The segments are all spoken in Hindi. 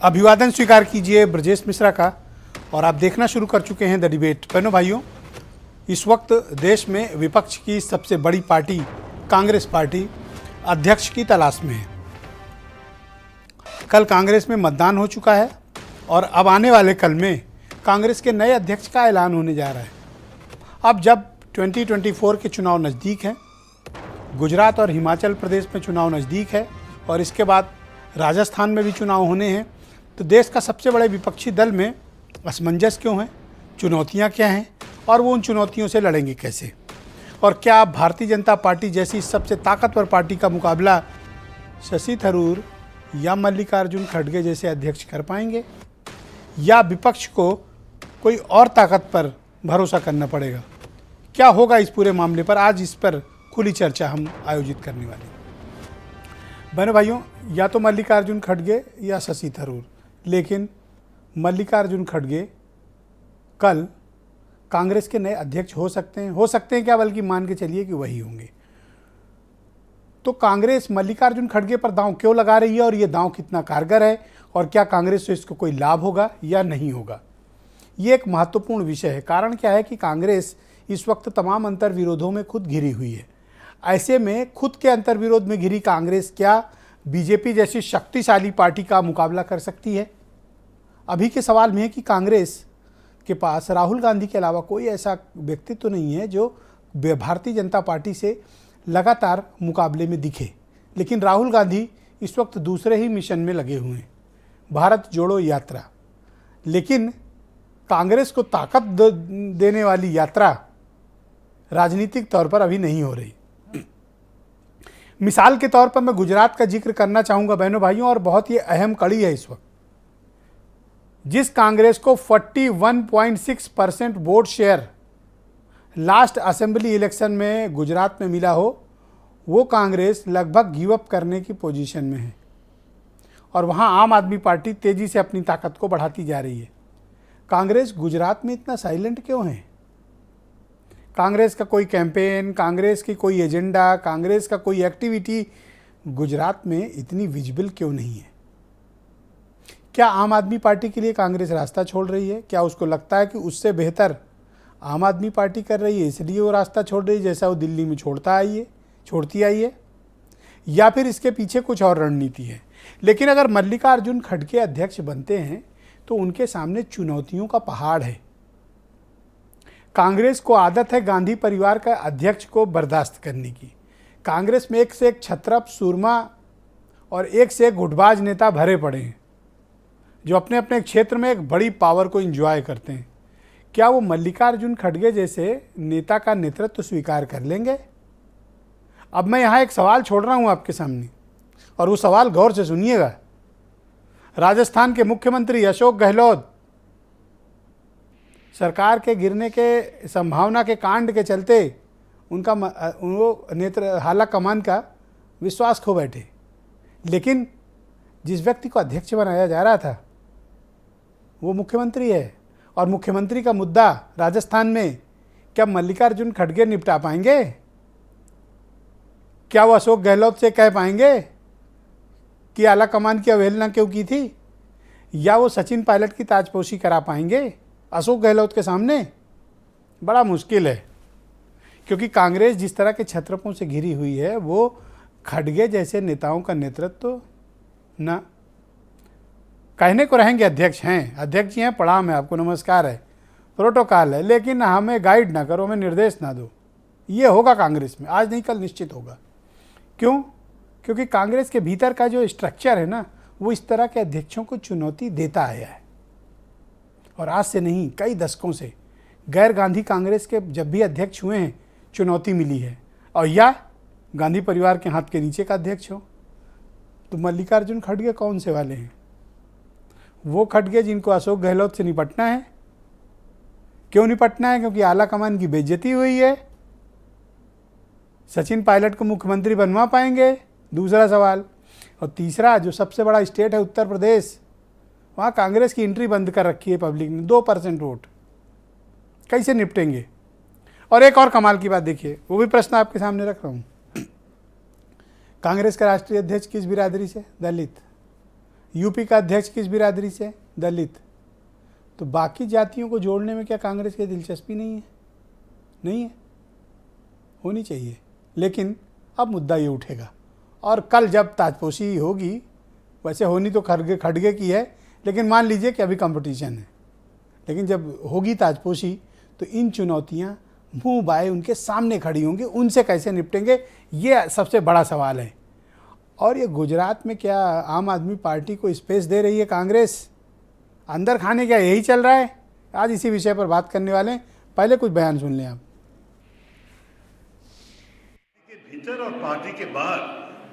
अभिवादन स्वीकार कीजिए ब्रजेश मिश्रा का। और आप देखना शुरू कर चुके हैं द डिबेट। बहनों भाइयों, इस वक्त देश में विपक्ष की सबसे बड़ी पार्टी कांग्रेस पार्टी अध्यक्ष की तलाश में है। कल कांग्रेस में मतदान हो चुका है और अब आने वाले कल में कांग्रेस के नए अध्यक्ष का ऐलान होने जा रहा है। अब जब 2024 के चुनाव नज़दीक हैं, गुजरात और हिमाचल प्रदेश में चुनाव नज़दीक है और इसके बाद राजस्थान में भी चुनाव होने हैं, तो देश का सबसे बड़े विपक्षी दल में असमंजस क्यों है, चुनौतियां क्या हैं और वो उन चुनौतियों से लड़ेंगे कैसे, और क्या भारतीय जनता पार्टी जैसी सबसे ताकतवर पार्टी का मुकाबला शशि थरूर या मल्लिकार्जुन खड़गे जैसे अध्यक्ष कर पाएंगे, या विपक्ष को कोई और ताकत पर भरोसा करना पड़ेगा। क्या होगा इस पूरे मामले पर, आज इस पर खुली चर्चा हम आयोजित करने वाले हैं। बहनों भाइयों, या तो मल्लिकार्जुन खड़गे या शशि थरूर, लेकिन मल्लिकार्जुन खड़गे कल कांग्रेस के नए अध्यक्ष हो सकते हैं क्या, बल्कि मान के चलिए कि वही होंगे। तो कांग्रेस मल्लिकार्जुन खड़गे पर दांव क्यों लगा रही है और ये दांव कितना कारगर है, और क्या कांग्रेस से इसको कोई लाभ होगा या नहीं होगा, ये एक महत्वपूर्ण विषय है। कारण क्या है कि कांग्रेस इस वक्त तमाम अंतर्विरोधों में खुद घिरी हुई है। ऐसे में खुद के अंतर्विरोध में घिरी कांग्रेस क्या बीजेपी जैसी शक्तिशाली पार्टी का मुकाबला कर सकती है? अभी के सवाल में है कि कांग्रेस के पास राहुल गांधी के अलावा कोई ऐसा व्यक्तित्व तो नहीं है जो भारतीय जनता पार्टी से लगातार मुकाबले में दिखे। लेकिन राहुल गांधी इस वक्त दूसरे ही मिशन में लगे हुए हैं, भारत जोड़ो यात्रा। लेकिन कांग्रेस को ताकत देने वाली यात्रा राजनीतिक तौर पर अभी नहीं हो रही। मिसाल के तौर पर मैं गुजरात का जिक्र करना चाहूँगा बहनों भाइयों, और बहुत ही अहम कड़ी है इस वक्त। जिस कांग्रेस को 41.6% vote share last assembly election में गुजरात में मिला हो, वो कांग्रेस लगभग गिव अप करने की पोजीशन में है और वहाँ आम आदमी पार्टी तेज़ी से अपनी ताकत को बढ़ाती जा रही है। कांग्रेस गुजरात में इतना साइलेंट क्यों है? कांग्रेस का कोई कैंपेन, कांग्रेस की कोई एजेंडा, कांग्रेस का कोई एक्टिविटी गुजरात में इतनी विजिबल क्यों नहीं है? क्या आम आदमी पार्टी के लिए कांग्रेस रास्ता छोड़ रही है? क्या उसको लगता है कि उससे बेहतर आम आदमी पार्टी कर रही है, इसलिए वो रास्ता छोड़ रही है जैसा वो दिल्ली में छोड़ती आई है? या फिर इसके पीछे कुछ और रणनीति है? लेकिन अगर मल्लिकार्जुन खड़गे अध्यक्ष बनते हैं तो उनके सामने चुनौतियों का पहाड़ है। कांग्रेस को आदत है गांधी परिवार का अध्यक्ष को बर्दाश्त करने की। कांग्रेस में एक से एक छत्रप, सूरमा और एक से एक गुटबाज नेता भरे पड़े हैं जो अपने अपने क्षेत्र में एक बड़ी पावर को एंजॉय करते हैं। क्या वो मल्लिकार्जुन खड़गे जैसे नेता का नेतृत्व स्वीकार कर लेंगे? अब मैं यहाँ एक सवाल छोड़ रहा हूँ आपके सामने, और वो सवाल गौर से सुनिएगा। राजस्थान के मुख्यमंत्री अशोक गहलोत सरकार के गिरने के संभावना के कांड के चलते वो नेत्र हाला कमान का विश्वास खो बैठे। लेकिन जिस व्यक्ति को अध्यक्ष बनाया जा रहा था वो मुख्यमंत्री है, और मुख्यमंत्री का मुद्दा राजस्थान में क्या मल्लिकार्जुन खड़गे निपटा पाएंगे? क्या वो अशोक गहलोत से कह पाएंगे कि आला कमान की अवहेलना क्यों की थी? या वो सचिन पायलट की ताजपोशी करा पाएंगे अशोक गहलोत के सामने? बड़ा मुश्किल है, क्योंकि कांग्रेस जिस तरह के छत्रपों से घिरी हुई है वो खड़गे जैसे नेताओं का नेतृत्व न कहने को रहेंगे अध्यक्ष हैं, अध्यक्ष जी हैं, प्रणाम है आपको, नमस्कार है, प्रोटोकॉल है, लेकिन हमें गाइड ना करो, हमें निर्देश ना दो। ये होगा कांग्रेस में, आज नहीं कल निश्चित होगा। क्यों? क्योंकि कांग्रेस के भीतर का जो स्ट्रक्चर है ना, वो इस तरह के अध्यक्षों को चुनौती देता आया है, और आज से नहीं कई दशकों से। गैर गांधी कांग्रेस के जब भी अध्यक्ष हुए हैं चुनौती मिली है, और या गांधी परिवार के हाथ के नीचे का अध्यक्ष हो। तो मल्लिकार्जुन खड़गे कौन से वाले हैं? वो खड़गे जिनको अशोक गहलोत से निपटना है। क्यों निपटना है? क्योंकि आला कमान की बेइज्जती हुई है। सचिन पायलट को मुख्यमंत्री बनवा पाएंगे? दूसरा सवाल। और तीसरा, जो सबसे बड़ा स्टेट है उत्तर प्रदेश, वहाँ कांग्रेस की एंट्री बंद कर रखी है पब्लिक ने, 2% वोट, कैसे निपटेंगे? और एक और कमाल की बात देखिए, वो भी प्रश्न आपके सामने रख रहा हूँ। कांग्रेस का राष्ट्रीय अध्यक्ष किस बिरादरी से? दलित। यूपी का अध्यक्ष किस बिरादरी से? दलित। तो बाकी जातियों को जोड़ने में क्या कांग्रेस की दिलचस्पी नहीं है? नहीं है, होनी चाहिए। लेकिन अब मुद्दा ये उठेगा और कल जब ताजपोशी होगी, वैसे होनी तो खड़गे की है, लेकिन मान लीजिए कि अभी कंपटीशन है, लेकिन जब होगी ताजपोशी तो इन चुनौतियां मुंह बाए उनके सामने खड़ी होंगी, उनसे कैसे निपटेंगे, ये सबसे बड़ा सवाल है। और ये गुजरात में क्या आम आदमी पार्टी को स्पेस दे रही है कांग्रेस? अंदर खाने क्या यही चल रहा है? आज इसी विषय पर बात करने वाले हैं। पहले कुछ बयान सुन लें आप। के भीतर और पार्टी के बाहर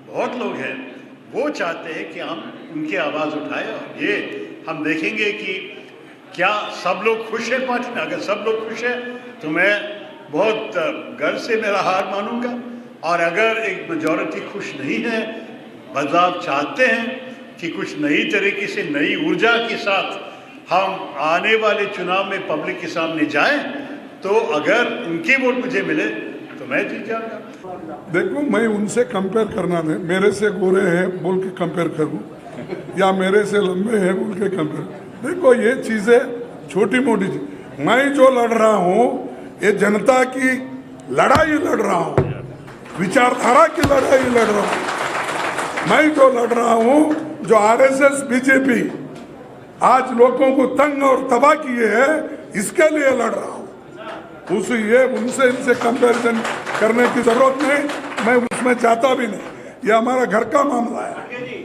बहुत लोग हैं, वो चाहते हैं कि हम उनकी आवाज उठाएं और ये हम देखेंगे कि क्या सब लोग खुश हैं पार्टी में। अगर सब लोग खुश हैं तो मैं बहुत गर्व से मेरा हार मानूंगा, और अगर एक मेजॉरिटी खुश नहीं है, बदलाव चाहते हैं कि कुछ नई तरीके से नई ऊर्जा के साथ हम आने वाले चुनाव में पब्लिक के सामने जाएं, तो अगर उनकी वोट मुझे मिले तो मैं जीत जाऊंगा। देखो, मैं उनसे कंपेयर करना नहीं, मेरे से गोरे हैं बोल के कंपेयर करूं या मेरे से लंबे हैं बोल के कंपेयर। देखो, ये चीजें छोटी मोटी चीज। मैं जो लड़ रहा हूं ये जनता की लड़ाई लड़ रहा हूं, विचारधारा की लड़ाई लड़ रहा हूं। मैं जो लड़ रहा हूं, जो आरएसएस बीजेपी आज लोगों को तंग और तबाह किए है, इसके लिए लड़ रहा हूं। उनसे इनसे कंपैरिजन करने की जरूरत नहीं, मैं उसमें चाहता भी नहीं। ये हमारा घर का मामला है।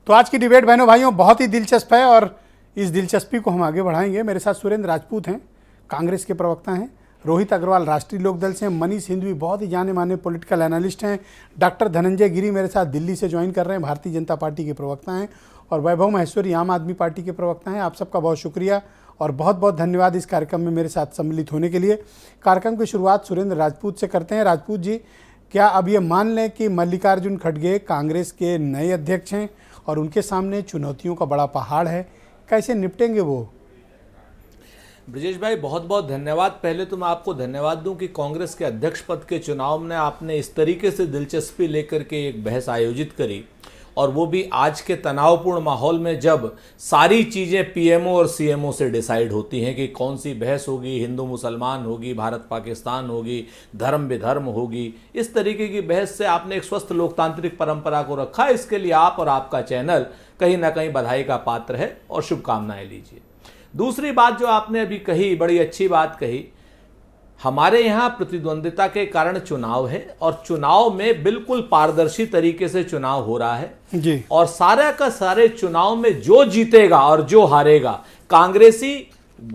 तो आज की डिबेट बहनों भाइयों बहुत ही दिलचस्प है और इस दिलचस्पी को हम आगे बढ़ाएंगे। मेरे साथ सुरेंद्र राजपूत हैं, कांग्रेस के प्रवक्ता हैं, रोहित अग्रवाल राष्ट्रीय लोकदल से, मनीष हिंदवी बहुत ही जाने माने पॉलिटिकल एनालिस्ट हैं, डॉक्टर धनंजय गिरी मेरे साथ दिल्ली से ज्वाइन कर रहे हैं, भारतीय जनता पार्टी के प्रवक्ता हैं, और वैभव महेश्वरी आम आदमी पार्टी के प्रवक्ता हैं। आप सबका बहुत शुक्रिया और बहुत बहुत धन्यवाद इस कार्यक्रम में मेरे साथ सम्मिलित होने के लिए। कार्यक्रम की शुरुआत सुरेंद्र राजपूत से करते हैं। राजपूत जी, क्या अब ये मान लें कि मल्लिकार्जुन खड़गे कांग्रेस के नए अध्यक्ष हैं और उनके सामने चुनौतियों का बड़ा पहाड़ है, कैसे निपटेंगे वो? ब्रजेश भाई, बहुत बहुत धन्यवाद। पहले तो मैं आपको धन्यवाद दूं कि कांग्रेस के अध्यक्ष पद के चुनाव में आपने इस तरीके से दिलचस्पी लेकर के एक बहस आयोजित करी, और वो भी आज के तनावपूर्ण माहौल में, जब सारी चीज़ें पीएमओ और सीएमओ से डिसाइड होती हैं कि कौन सी बहस होगी, हिंदू मुसलमान होगी, भारत पाकिस्तान होगी, धर्म विधर्म होगी। इस तरीके की बहस से आपने एक स्वस्थ लोकतांत्रिक परंपरा को रखा। इसके लिए आप और आपका चैनल कहीं ना कहीं बधाई का पात्र है और शुभकामनाएं लीजिए। दूसरी बात जो आपने अभी कही, बड़ी अच्छी बात कही। हमारे यहाँ प्रतिद्वंदिता के कारण चुनाव है और चुनाव में बिल्कुल पारदर्शी तरीके से चुनाव हो रहा है जी। और सारा का सारे चुनाव में जो जीतेगा और जो हारेगा कांग्रेसी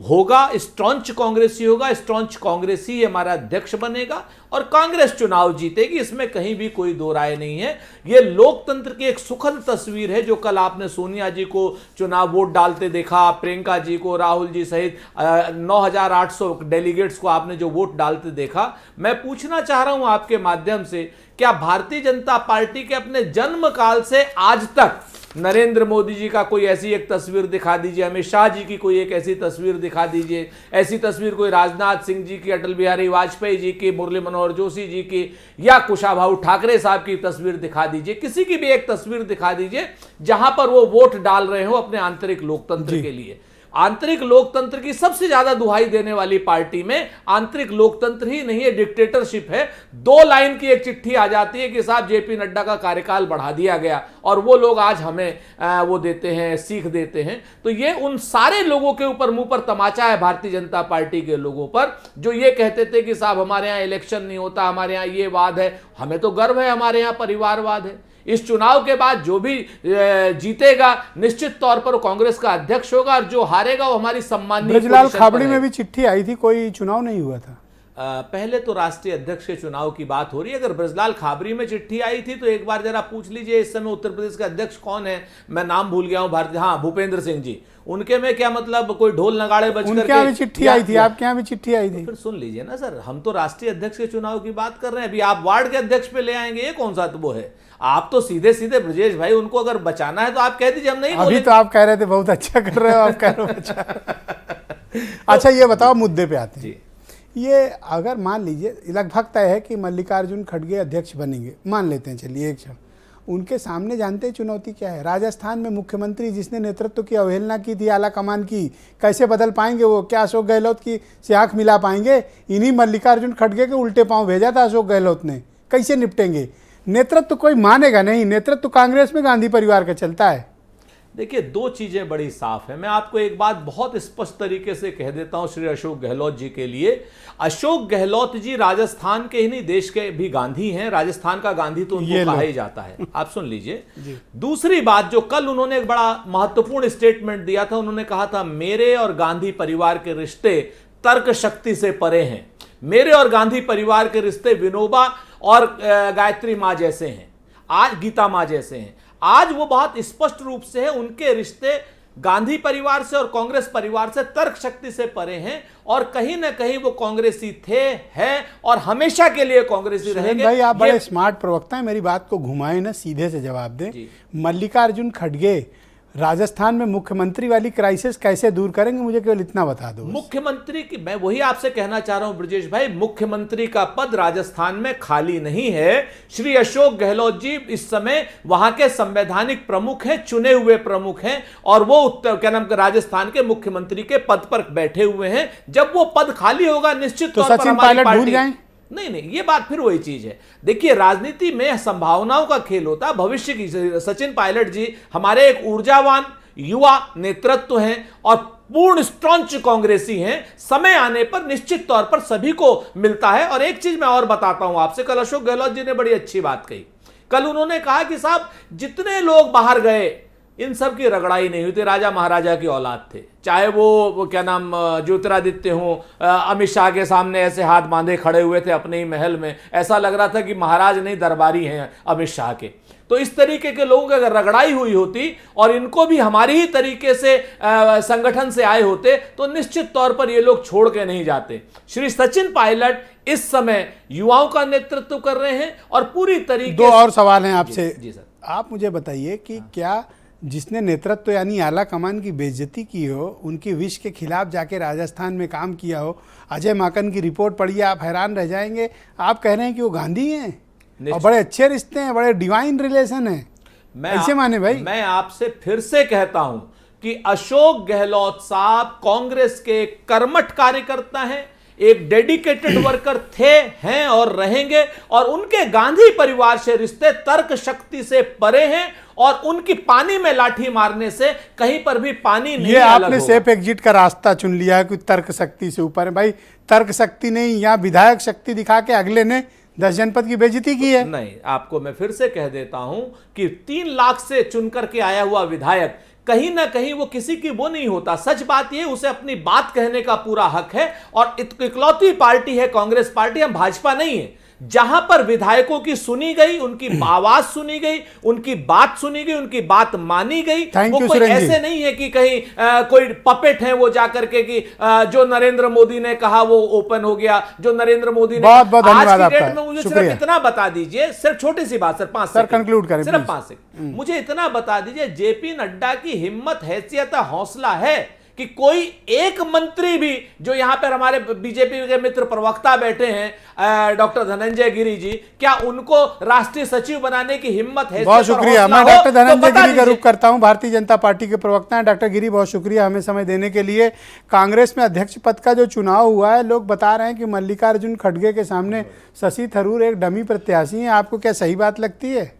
होगा, स्ट्रॉन्च कांग्रेसी होगा, स्ट्रॉन्च कांग्रेसी हमारा अध्यक्ष बनेगा और कांग्रेस चुनाव जीतेगी। इसमें कहीं भी कोई दो राय नहीं है। यह लोकतंत्र की एक सुखद तस्वीर है। जो कल आपने सोनिया जी को चुनाव वोट डालते देखा, प्रियंका जी को, राहुल जी सहित 9,800 डेलीगेट्स को आपने जो वोट डालते देखा, मैं पूछना चाह रहा हूं आपके माध्यम से, क्या भारतीय जनता पार्टी के अपने जन्म काल से आज तक नरेंद्र मोदी जी का कोई ऐसी एक तस्वीर दिखा दीजिए, अमित शाह जी की कोई एक ऐसी तस्वीर दिखा दीजिए, ऐसी तस्वीर कोई राजनाथ सिंह जी की, अटल बिहारी वाजपेयी जी की, मुरली मनोहर जोशी जी की, या कुशाभाऊ ठाकरे साहब की तस्वीर दिखा दीजिए, किसी की भी एक तस्वीर दिखा दीजिए जहां पर वो वोट डाल रहे हो अपने आंतरिक लोकतंत्र के लिए। आंतरिक लोकतंत्र की सबसे ज्यादा दुहाई देने वाली पार्टी में आंतरिक लोकतंत्र ही नहीं है, डिक्टेटरशिप है। 2 लाइन की एक चिट्ठी आ जाती है कि साहब जेपी नड्डा का कार्यकाल बढ़ा दिया गया, और वो लोग आज हमें वो देते हैं, सीख देते हैं। तो ये उन सारे लोगों के ऊपर मुंह पर तमाचा है, भारतीय जनता पार्टी के लोगों पर, जो ये कहते थे कि साहब हमारे यहाँ इलेक्शन नहीं होता, हमारे यहाँ ये वाद है। हमें तो गर्व है, हमारे यहाँ परिवारवाद है। इस चुनाव के बाद जो भी जीतेगा निश्चित तौर पर वो कांग्रेस का अध्यक्ष होगा, और जो हारेगा वो हमारी सम्मानीय ब्रजलाल खाबड़ी में भी चिट्ठी आई थी, कोई चुनाव नहीं हुआ था। पहले तो राष्ट्रीय अध्यक्ष के चुनाव की बात हो रही है। अगर ब्रजलाल खाबरी में चिट्ठी आई थी तो एक बार जरा पूछ लीजिए इस समय उत्तर प्रदेश के अध्यक्ष कौन है, मैं नाम भूल गया हूं, भारतीय, हाँ, भूपेंद्र सिंह जी। उनके में क्या मतलब कोई ढोल नगाड़े बज उनके यहाँ भी चिट्ठी आई थी, आपके यहाँ भी चिट्ठी आई थी। फिर सुन लीजिए ना सर, हम तो राष्ट्रीय अध्यक्ष के चुनाव की बात कर रहे हैं। अभी आप वार्ड के अध्यक्ष पे ले आएंगे, ये कौन सा तो वो है? आप तो सीधे सीधे ब्रजेश भाई उनको अगर बचाना है तो आप कह दीजिए, हम नहीं अभी तो आप कह रहे थे बहुत अच्छा कर रहे हो, आप कह रहे हो अच्छा। अच्छा, ये बताओ, मुद्दे पे आते हैं। ये अगर मान लीजिए लगभग तय है कि मल्लिकार्जुन खड़गे अध्यक्ष बनेंगे, मान लेते हैं, चलिए एक क्षण, उनके सामने जानते हैं चुनौती क्या है। राजस्थान में मुख्यमंत्री जिसने नेतृत्व की अवहेलना की थी आला कमान की, कैसे बदल पाएंगे वो? क्या अशोक गहलोत की से आँख मिला पाएंगे? इन्हीं मल्लिकार्जुन खड़गे के उल्टे पांव भेजा था अशोक गहलोत ने, कैसे निपटेंगे? नेतृत्व कोई मानेगा नहीं, नेतृत्व कांग्रेस में गांधी परिवार का चलता है। देखिए, दो चीजें बड़ी साफ है। मैं आपको एक बात बहुत स्पष्ट तरीके से कह देता हूं श्री अशोक गहलोत जी के लिए। अशोक गहलोत जी राजस्थान के ही नहीं, देश के भी गांधी हैं। राजस्थान का गांधी तो उनको कहा ही जाता है। आप सुन लीजिए। दूसरी बात, जो कल उन्होंने एक बड़ा महत्वपूर्ण स्टेटमेंट दिया था, उन्होंने कहा था मेरे और गांधी परिवार के रिश्ते तर्क शक्ति से परे हैं। मेरे और गांधी परिवार के रिश्ते विनोबा और गायत्री मां जैसे हैं, आज गीता मां जैसे हैं। आज वो बहुत स्पष्ट रूप से है, उनके रिश्ते गांधी परिवार से और कांग्रेस परिवार से तर्क शक्ति से परे हैं, और कहीं ना कहीं वो कांग्रेसी थे, हैं और हमेशा के लिए कांग्रेसी रहेंगे। भाई आप बड़े स्मार्ट प्रवक्ता हैं, मेरी बात को घुमाएं ना, सीधे से जवाब दें। मल्लिकार्जुन खड़गे राजस्थान में मुख्यमंत्री वाली क्राइसिस कैसे दूर करेंगे, मुझे केवल इतना बता दो। मुख्यमंत्री की, मैं वही आपसे कहना चाह रहा हूं ब्रजेश भाई, मुख्यमंत्री का पद राजस्थान में खाली नहीं है। श्री अशोक गहलोत जी इस समय वहां के संवैधानिक प्रमुख हैं, चुने हुए प्रमुख हैं, और वो राजस्थान के मुख्यमंत्री के पद पर बैठे हुए हैं। जब वो पद खाली होगा निश्चित तौर पर सचिन पायलट भूल जाएं? नहीं, ये बात फिर वही चीज है। देखिए, राजनीति में संभावनाओं का खेल होता है, भविष्य की। सचिन पायलट जी हमारे एक ऊर्जावान युवा नेतृत्व हैं और पूर्ण स्ट्रॉन्च कांग्रेसी हैं। समय आने पर निश्चित तौर पर सभी को मिलता है। और एक चीज मैं और बताता हूं आपसे, कल अशोक गहलोत जी ने बड़ी अच्छी बात कही। कल उन्होंने कहा कि साहब जितने लोग बाहर गए इन सब की रगड़ाई नहीं हुई थी, राजा महाराजा की औलाद थे। चाहे वो क्या नाम ज्योतिरादित्य हो, अमित शाह के सामने ऐसे हाथ बांधे खड़े हुए थे अपने ही महल में, ऐसा लग रहा था कि महाराज नहीं दरबारी हैं अमित शाह के। तो इस तरीके के लोगों की अगर रगड़ाई हुई होती और इनको भी हमारी ही तरीके से संगठन से आए होते तो निश्चित तौर पर ये लोग छोड़ के नहीं जाते। श्री सचिन पायलट इस समय युवाओं का नेतृत्व कर रहे हैं और पूरी तरीके। दो और सवाल हैं आपसे। जी सर, आप मुझे बताइए कि क्या जिसने नेतृत्व यानी आला कमान की बेइज्जती की हो, उनकी विश के खिलाफ जाके राजस्थान में काम किया हो, अजय माकन की रिपोर्ट पढ़िए, आप हैरान रह जाएंगे। आप कह रहे हैं कि वो गांधी हैं और बड़े अच्छे रिश्ते हैं, बड़े डिवाइन रिलेशन हैं, ऐसे माने भाई? मैं आपसे फिर से कहता हूं कि अशोक गहलोत साहब कांग्रेस के कर्मठ कार्यकर्ता हैं, एक डेडिकेटेड वर्कर थे, हैं और रहेंगे, और उनके गांधी परिवार से रिश्ते तर्क शक्ति से परे हैं, और उनकी पानी में लाठी मारने से कहीं पर भी पानी नहीं। ये आपने सेफ एग्जिट का रास्ता चुन लिया है कि तर्क शक्ति से ऊपर है। भाई तर्क शक्ति नहीं, यहाँ विधायक शक्ति दिखा के अगले ने 10 जनपद की बेइज्जती की है। नहीं, आपको मैं फिर से कह देता हूं कि 3 लाख से चुनकर के आया हुआ विधायक कहीं ना कहीं वो किसी की वो नहीं होता। सच बात ये, उसे अपनी बात कहने का पूरा हक है, और इकलौती पार्टी है कांग्रेस पार्टी, हम भाजपा नहीं है, जहां पर विधायकों की सुनी गई, उनकी आवाज सुनी गई, उनकी बात सुनी गई, उनकी बात मानी गई। वो कोई ऐसे नहीं है कि कहीं कोई पपेट है वो जाकर के कि जो नरेंद्र मोदी ने कहा वो ओपन हो गया, जो नरेंद्र मोदी ने। बहुत बहुत धन्यवाद आज की डेट में मुझे सिर्फ इतना बता दीजिए, सिर्फ छोटी सी बात सर, 5 सर कंक्लूड करें सिर्फ 5 सेकंड, मुझे इतना बता दीजिए, जेपी नड्डा की हिम्मत, हैसियत, हौसला है कि कोई एक मंत्री भी, जो यहां पर हमारे बीजेपी के मित्र प्रवक्ता बैठे हैं डॉक्टर धनंजय गिरी जी, क्या उनको राष्ट्रीय सचिव बनाने की हिम्मत है? बहुत शुक्रिया। मैं डॉक्टर धनंजय गिरी का रुख करता हूं, भारतीय जनता पार्टी के प्रवक्ता हैं डॉक्टर गिरी। बहुत शुक्रिया हमें समय देने के लिए। कांग्रेस में अध्यक्ष पद का जो चुनाव हुआ है, लोग बता रहे हैं कि मल्लिकार्जुन खड़गे के सामने शशि थरूर एक डमी प्रत्याशी हैं। आपको क्या सही बात लगती है?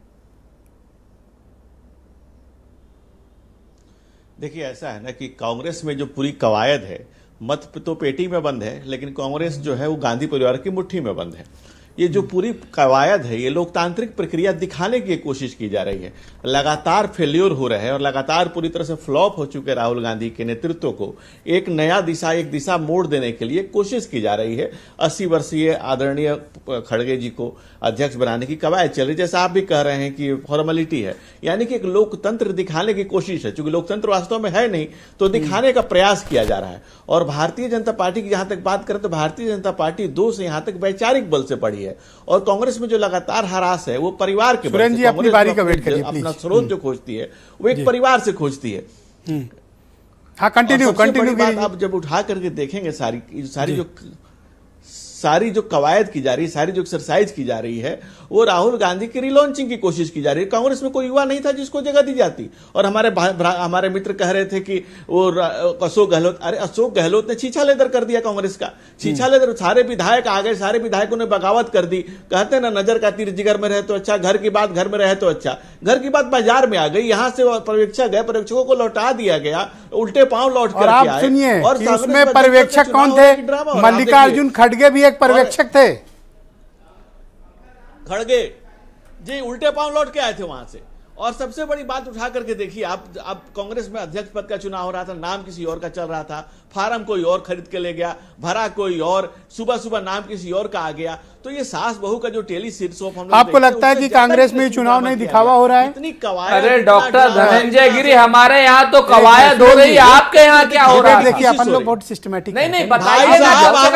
देखिए, ऐसा है ना कि कांग्रेस में जो पूरी कवायद है, मत तो पेटी में बंद है, लेकिन कांग्रेस जो है वो गांधी परिवार की मुट्ठी में बंद है। ये जो पूरी कवायद है, ये लोकतांत्रिक प्रक्रिया दिखाने की कोशिश की जा रही है। लगातार फेल्योर हो रहे हैं और लगातार पूरी तरह से फ्लॉप हो चुके राहुल गांधी के नेतृत्व को एक नया दिशा, एक दिशा मोड़ देने के लिए कोशिश की जा रही है। 80 वर्षीय आदरणीय खड़गे जी को अध्यक्ष बनाने की कवायद चल रही है। जैसा आप भी कह रहे हैं कि फॉर्मेलिटी है, यानी कि एक लोकतंत्र दिखाने की कोशिश है। चूंकि लोकतंत्र वास्तव में है नहीं, तो दिखाने का प्रयास किया जा रहा है। और भारतीय जनता पार्टी की जहां तक बात करें तो भारतीय जनता पार्टी 2 से यहां तक वैचारिक बल से पड़ी है, और कांग्रेस में जो लगातार हरास है वो परिवार के बल से। अपनी बारी का वेट करिए, अपना स्रोत जो खोजती है वो एक परिवार से खोजती है। हाँ, कंटिन्यू। आप जब उठा करके देखेंगे सारी जो सारी जो कवायद की जा रही है, सारी जो एक्सरसाइज की जा रही है, वो राहुल गांधी की रिलॉन्चिंग की कोशिश की जा रही है। कांग्रेस में कोई युवा नहीं था जिसको जगह दी जाती। और हमारे मित्र कह रहे थे कि वो अशोक गहलोत, अरे अशोक गहलोत ने छीछा लेदर कर दिया कांग्रेस का, छीछा लेदर। सारे विधायक आ गए, सारे विधायकों ने बगावत कर दी। कहते हैं ना, नजर का तीर जिगर में रहे तो अच्छा, घर की बात घर में रहे तो अच्छा। घर की बात बाजार में आ गई, यहां से पर्यवेक्षक गए, पर्यवेक्षकों को लौटा दिया गया, उल्टे पांव लौट कर आप सुनिए कि उसमें पर्यवेक्षक कौन थे? मल्लिकार्जुन खड़गे भी एक पर्यवेक्षक थे। खड़गे जी उल्टे पांव लौट के आए थे वहां से। और सबसे बड़ी बात उठा करके देखिए, आप अब कांग्रेस में अध्यक्ष पद का चुनाव हो रहा था, नाम किसी और का चल रहा था, फार्म कोई और खरीद के ले गया, भरा कोई और, सुबह सुबह नाम किसी और का आ गया। तो ये सास बहू का जो टेली सिरसों हम लोग आपको लगता है कि कांग्रेस में चुनाव नहीं दिखावा हो रहा है? इतनी कवायद। अरे डॉक्टर धनंजय गिरी, हमारे यहाँ तो कवायद हो रही है, आपके यहाँ क्या हो रहा है? देखिए अपन लोग बहुत सिस्टमेटिक। नहीं बताइए ना,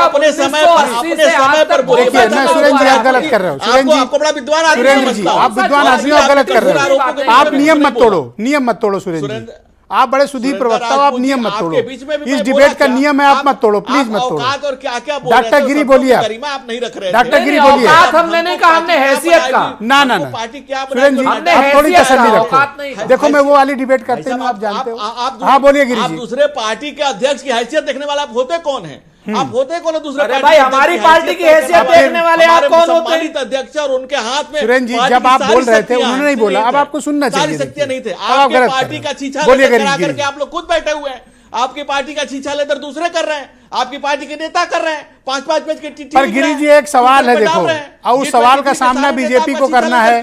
अपने समय पर बोलिए। मैं सुरेंद्र जी, आप गलत कर रहे हो। आपको बड़ा विद्वान आदमी सुरेंद्र जी, आप विद्वान आदमी और गलत कर रहे हो। आप नियम मत तोड़ो, नियम मत तोड़ो सुरेंद्र जी। आप बड़े सुधीर प्रवक्ता हो, आप नियम मत तोड़ो। इस डिबेट का नियम है, आप मत तोड़ो, प्लीज मत तोड़ो। और क्या डॉक्टर गिरी बोलिए, आप नहीं रख रहे। डॉक्टर गिरी बोलिए। हमने नहीं कहा, हमने हैसियत का। ना पार्टी क्या सुरेंद्र जी, आप थोड़ी तसल्ली रखो। देखो मैं वो वाली डिबेट करते हूँ, आप जानते हो। हाँ बोलिए गिरी जी। दूसरे पार्टी के अध्यक्ष की हैसियत देखने वाला आप होते कौन है? आप होते कौन है दूसरे? अरे भाई, हमारी पार्टी की हैसियत देखने वाले आप कौन होते हैं? अध्यक्ष और उनके हाथ में। सुरेंद्र जी, जब आप बोल रहे थे उन्होंने नहीं बोला, अब आपको सुनना चाहिए। सारी शक्तियां नहीं थे। आपकी पार्टी का छीछा करा करके आप लोग खुद बैठे हुए हैं। आपकी पार्टी का छीछा लेकर दूसरे कर रहे हैं, आपकी पार्टी के नेता कर रहे हैं, 5-5 पेज की चिट्ठी। पर गिरी जी, एक सवाल है, देखो, और उस सवाल का सामना बीजेपी को करना है।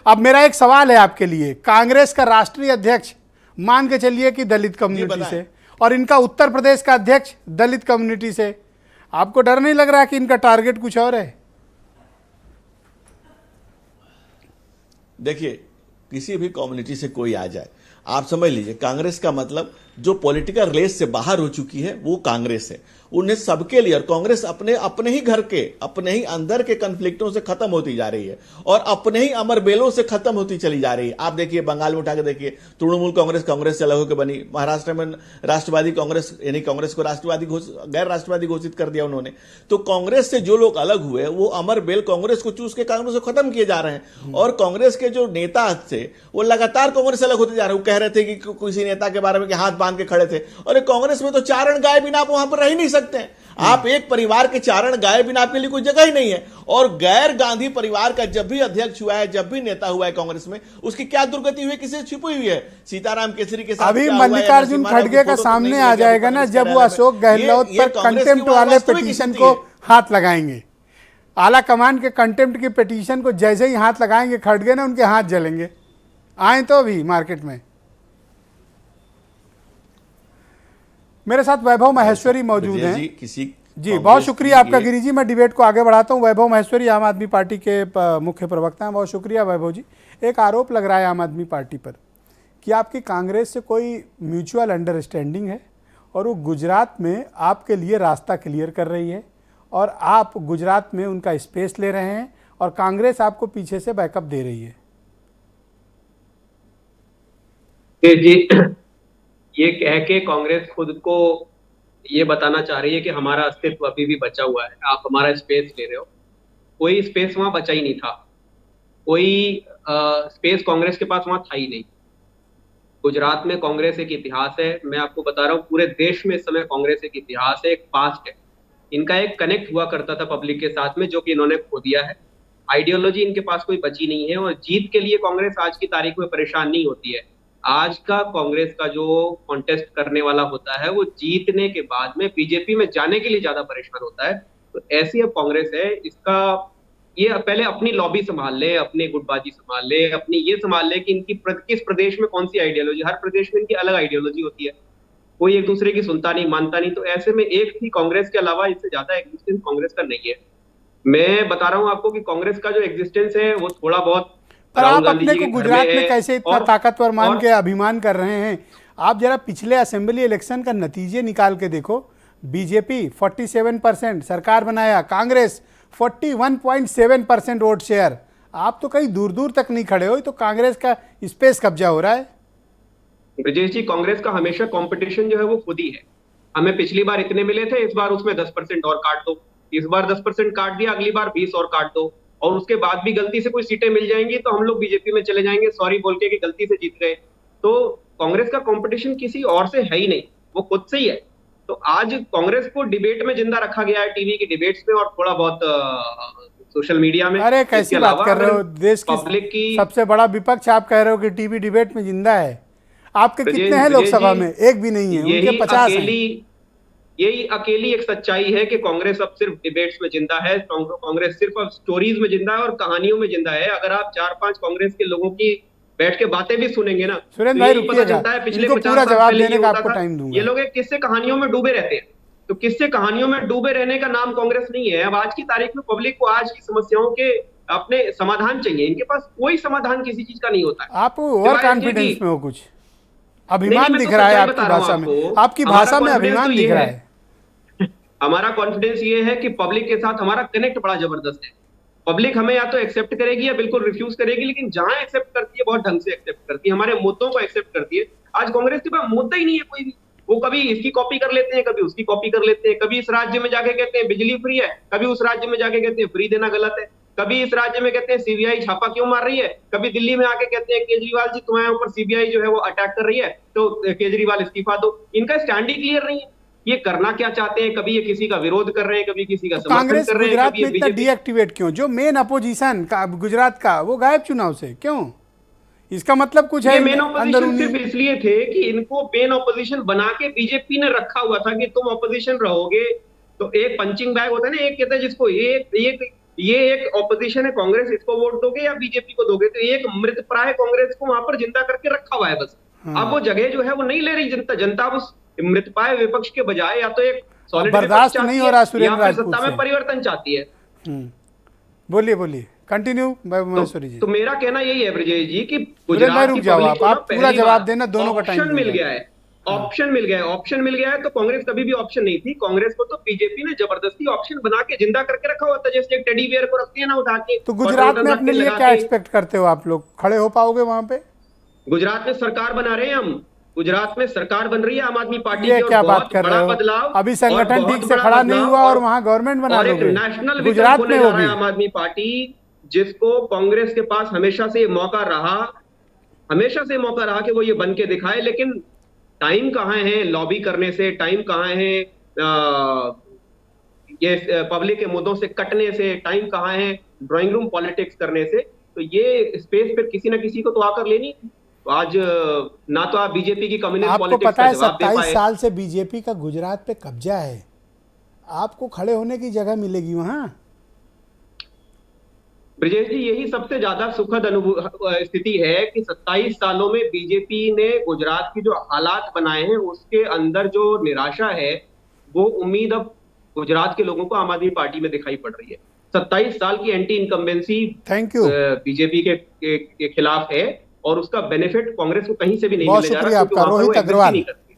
अब मेरा एक सवाल है आपके लिए। कांग्रेस का राष्ट्रीय अध्यक्ष मान के चलिए कि दलित कम्युनिटी से, और इनका उत्तर प्रदेश का अध्यक्ष दलित कम्युनिटी से, आपको डर नहीं लग रहा कि इनका टारगेट कुछ और है? देखिए, किसी भी कम्युनिटी से कोई आ जाए, आप समझ लीजिए कांग्रेस का मतलब जो पॉलिटिकल रेस से बाहर हो चुकी है वो कांग्रेस है। उन्हें सबके लिए, और कांग्रेस अपने ही घर के, अपने ही अंदर के कन्फ्लिक्टों से खत्म होती जा रही है और अपने ही अमर बेलों से खत्म होती चली जा रही है। आप देखिए, बंगाल में उठा के देखिए, तृणमूल कांग्रेस से अलग होकर बनी। महाराष्ट्र में राष्ट्रवादी कांग्रेस, यानी कांग्रेस को राष्ट्रवादी गैर राष्ट्रवादी घोषित कर दिया उन्होंने। तो कांग्रेस से जो लोग अलग हुए वो अमर बेल कांग्रेस को चूस के कांग्रेस को खत्म किए जा रहे हैं। और कांग्रेस के जो नेता थे वो लगातार कांग्रेस से अलग होते जा रहे हैं। वो कह रहे थे कि किसी नेता के बारे में हाथ बांध के खड़े थे, और कांग्रेस में तो चारण गाय बिना आप वहां पर रह ही नहीं सकते हैं। आप एक परिवार के चारण गाय बिना आपके लिए कोई जगह ही नहीं है। और गैर गांधी परिवार का जब भी अध्यक्ष हुआ है, जब भी नेता हुआ है कांग्रेस में, उसकी क्या दुर्गति हुई, किसी छिपी हुई है? सीताराम केसरी के साथ अभी मल्लिकार्जुन खड़गे का सामने आ जाएगा ना, जब वो अशोक गहलोत पर कंटेम्प्ट वाले पिटीशन को हाथ लगाएंगे। आला कमान के कंटेम्प्ट की पिटीशन को जैसे ही हाथ लगाएंगे खड़गे ना, उनके हाथ जलेंगे। आए तो अभी मार्केट में। मेरे साथ वैभव माहेश्वरी मौजूद हैं। जी बहुत शुक्रिया आपका गिरी जी। मैं डिबेट को आगे बढ़ाता हूं। वैभव माहेश्वरी आम आदमी पार्टी के मुख्य प्रवक्ता हैं। बहुत शुक्रिया वैभव जी। एक आरोप लग रहा है आम आदमी पार्टी पर कि आपकी कांग्रेस से कोई म्यूचुअल अंडरस्टैंडिंग है और वो गुजरात में आपके लिए रास्ता क्लियर कर रही है और आप गुजरात में उनका स्पेस ले रहे हैं और कांग्रेस आपको पीछे से बैकअप दे रही है। जी, ये कह के कांग्रेस खुद को ये बताना चाह रही है कि हमारा अस्तित्व अभी भी बचा हुआ है, आप हमारा स्पेस ले रहे हो। कोई स्पेस वहां बचा ही नहीं था। कोई स्पेस कांग्रेस के पास वहां था ही नहीं। गुजरात में कांग्रेस एक इतिहास है। मैं आपको बता रहा हूँ, पूरे देश में इस समय कांग्रेस एक इतिहास है, एक पास्ट है। इनका एक कनेक्ट हुआ करता था पब्लिक के साथ में, जो कि इन्होंने खो दिया है। आइडियोलॉजी इनके पास कोई बची नहीं है और जीत के लिए कांग्रेस आज की तारीख में परेशान नहीं होती है। आज का कांग्रेस का जो कॉन्टेस्ट करने वाला होता है वो जीतने के बाद में बीजेपी में जाने के लिए ज्यादा परेशान होता है। तो ऐसी अब कांग्रेस है, इसका ये पहले अपनी लॉबी संभाल ले, अपनी गुटबाजी संभाल ले, अपनी ये संभाल ले कि इनकी किस प्रदेश में कौन सी आइडियोलॉजी। हर प्रदेश में इनकी अलग आइडियोलॉजी होती है, कोई एक दूसरे की सुनता नहीं, मानता नहीं। तो ऐसे में एक थी कांग्रेस के अलावा इससे ज्यादा एग्जिस्टेंस कांग्रेस का नहीं है। मैं बता रहा हूँ आपको कि कांग्रेस का जो एग्जिस्टेंस है वो थोड़ा बहुत, पर आप अपने को गुजरात में कैसे इतना ताकतवर मान के अभिमान कर रहे हैं? आप जरा पिछले असेंबली इलेक्शन का नतीजे निकाल के देखो। बीजेपी 47% सरकार बनाया, कांग्रेस 41.7% वोट शेयर। आप तो कहीं दूर दूर तक नहीं खड़े हो, तो कांग्रेस का स्पेस कब्जा हो रहा है। ब्रजेश जी, कांग्रेस का हमेशा कंपटीशन जो है वो खुद ही है। हमें पिछली बार इतने मिले थे, इस बार उसमें 10% और काट दो, इस बार 10% काट दिया, अगली बार 20 और काट दो, और उसके बाद भी गलती से कोई सीटें मिल जाएंगी तो हम लोग बीजेपी में चले जाएंगे सॉरी बोल के कि गलती से जीत गए। तो कांग्रेस का कंपटीशन किसी और से है ही नहीं, वो खुद से ही है। तो आज कांग्रेस को डिबेट में जिंदा रखा गया है, टीवी की डिबेट्स में और थोड़ा बहुत सोशल मीडिया में। अरे कैसी बात कर रहे हो, देश पब्लिक की की सबसे बड़ा विपक्ष आप कह रहे हो कि टीवी डिबेट में जिंदा है। आपके कितने हैं लोकसभा में? एक भी नहीं है, उनके 50 हैं। यही अकेली एक सच्चाई है कि कांग्रेस अब सिर्फ डिबेट्स में जिंदा है, कांग्रेस सिर्फ अब स्टोरीज में जिंदा है और कहानियों में जिंदा है। अगर आप 4-5 कांग्रेस के लोगों की बैठ के बातें भी सुनेंगे ना, सुरेंद्र तो भाई यही पता चलता है पिछले 50 पूरा साल जवाब पहले देने ये का होता आपको था। टाइम दूंगा। ये लोग एक किस्से कहानियों में डूबे रहते हैं, तो किस्से कहानियों में डूबे रहने का नाम कांग्रेस नहीं है। अब आज की तारीख में पब्लिक को आज की समस्याओं के अपने समाधान चाहिए, इनके पास कोई समाधान किसी चीज का नहीं होता है। आप ओवर कॉन्फिडेंस में हो, कुछ अभिमान मैं दिख तो रहा है सच्चाई आपकी बता रहा हूं भाषा में, आपको। आपकी हमारा भाषा में confidence अभिमान तो दिख ये रहा है। है। हमारा कॉन्फिडेंस ये है कि पब्लिक के साथ हमारा कनेक्ट बड़ा जबरदस्त है। पब्लिक हमें या तो एक्सेप्ट करेगी या बिल्कुल रिफ्यूज करेगी, लेकिन जहां एक्सेप्ट करती है बहुत ढंग से एक्सेप्ट करती है, हमारे मुद्दों को एक्सेप्ट करती है। आज कांग्रेस के पास मुद्दा ही नहीं है कोई भी। वो कभी इसकी कॉपी कर लेते हैं, कभी उसकी कॉपी कर लेते हैं, कभी इस राज्य में जाके कहते हैं बिजली फ्री है, कभी उस राज्य में जाके कहते हैं फ्री देना गलत है, कभी इस राज्य में कहते हैं सीबीआई छापा क्यों मार रही है, कभी दिल्ली में आके कहते हैं केजरीवाल जी तुम्हारे ऊपर सीबीआई जो है वो अटैक कर रही है तो केजरीवाल इस्तीफा दो। इनका स्टैंड ही क्लियर नहीं है, ये करना क्या चाहते हैं। कभी ये किसी का विरोध कर रहे हैं, कभी किसी का समर्थन कांग्रेस कर रहे हैं, गुजरात कभी में ये इतना बीजेपी। डीएक्टिवेट क्यों? जो मेन अपोजिशन का गुजरात का वो गायब चुनाव से क्यों? इसका मतलब कुछ है ये मेन ऑपोजिशन अंदरूनी। सिर्फ इसलिए थे कि इनको मेन ऑपोजिशन बना के बीजेपी ने रखा हुआ था कि तुम ऑपोजिशन रहोगे तो एक पंचिंग बैग होता है ना, एक कहते हैं जिसको ये एक ऑपोजिशन है कांग्रेस, इसको वोट दोगे या बीजेपी को दोगे, तो एक मृतप्राय कांग्रेस को वहां पर जिंदा करके रखा हुआ है बस। अब वो जगह जो है वो नहीं ले रही जनता उस मृतप्राय विपक्ष के बजाय या तो एक सॉलिड बर्दाश्त नहीं हो रहा सुरेंद्र या फिर राजपूत सत्ता में से। परिवर्तन चाहती है। बोलिए बोलिए, कंटिन्यू महेश्वरी जी। तो मेरा कहना यही है ब्रजेश जी कि सुरेंद्र भाई गुजरात रुक की जाओ, पब्लिक को आप ना पूरा पहली जवाब बार देना, दोनों का टाइम ऑप्शन मिल दूंगा। गया है। ऑप्शन मिल गया है तो कांग्रेस कभी भी ऑप्शन नहीं थी। कांग्रेस को तो बीजेपी ने जबरदस्ती ऑप्शन बना के जिंदा करके रखा हुआ था, जैसे एक टेडी बियर को रखती है ना उठा के। तो गुजरात में अपने लिए लगा क्या के। एक्सपेक्ट करते हो? आप लोग खड़े हो पाओगे वहां पे? गुजरात में सरकार बना रहे हैं हम, गुजरात में सरकार बन रही है आम आदमी पार्टी ये की, क्या और बात बहुत कर रहे बड़ा हो? बदलाव, अभी संगठन और ठीक बहुत से बड़ा खड़ा नहीं बदलाव, हुआ और वहां गवर्नमेंट बना और एक लोगे। नेशनल गुजरात होने में जा वो रहा है भी। आम आदमी पार्टी, जिसको कांग्रेस के पास हमेशा से मौका रहा कि वो ये बन के दिखाए, लेकिन टाइम कहाँ है लॉबी करने से, टाइम कहाँ है ये पब्लिक के मुद्दों से कटने से, टाइम कहाँ है ड्राइंग रूम पॉलिटिक्स करने से। तो ये स्पेस पे किसी ना किसी को तो आकर लेनी। तो आज ना तो आप बीजेपी की कम्युनिस्ट आपको पॉलिटिक्स पता का है जवाब दे 27 पाए। साल से बीजेपी का गुजरात पे कब्जा है, आपको खड़े होने की जगह मिलेगी वहां। ब्रजेश जी, यही सबसे ज्यादा सुखद स्थिति है कि 27 सालों में बीजेपी ने गुजरात की जो हालात बनाए हैं उसके अंदर जो निराशा है, वो उम्मीद अब गुजरात के लोगों को आम आदमी पार्टी में दिखाई पड़ रही है। 27 साल की anti incumbency thank you, BJP के खिलाफ है और उसका बेनिफिट कांग्रेस को कहीं से भी नहीं बहुत मिलने जा शुक्रिया रहा, आपका। क्योंकि वहां पर रोहित वो exist ही अग्रवाल, नहीं करती।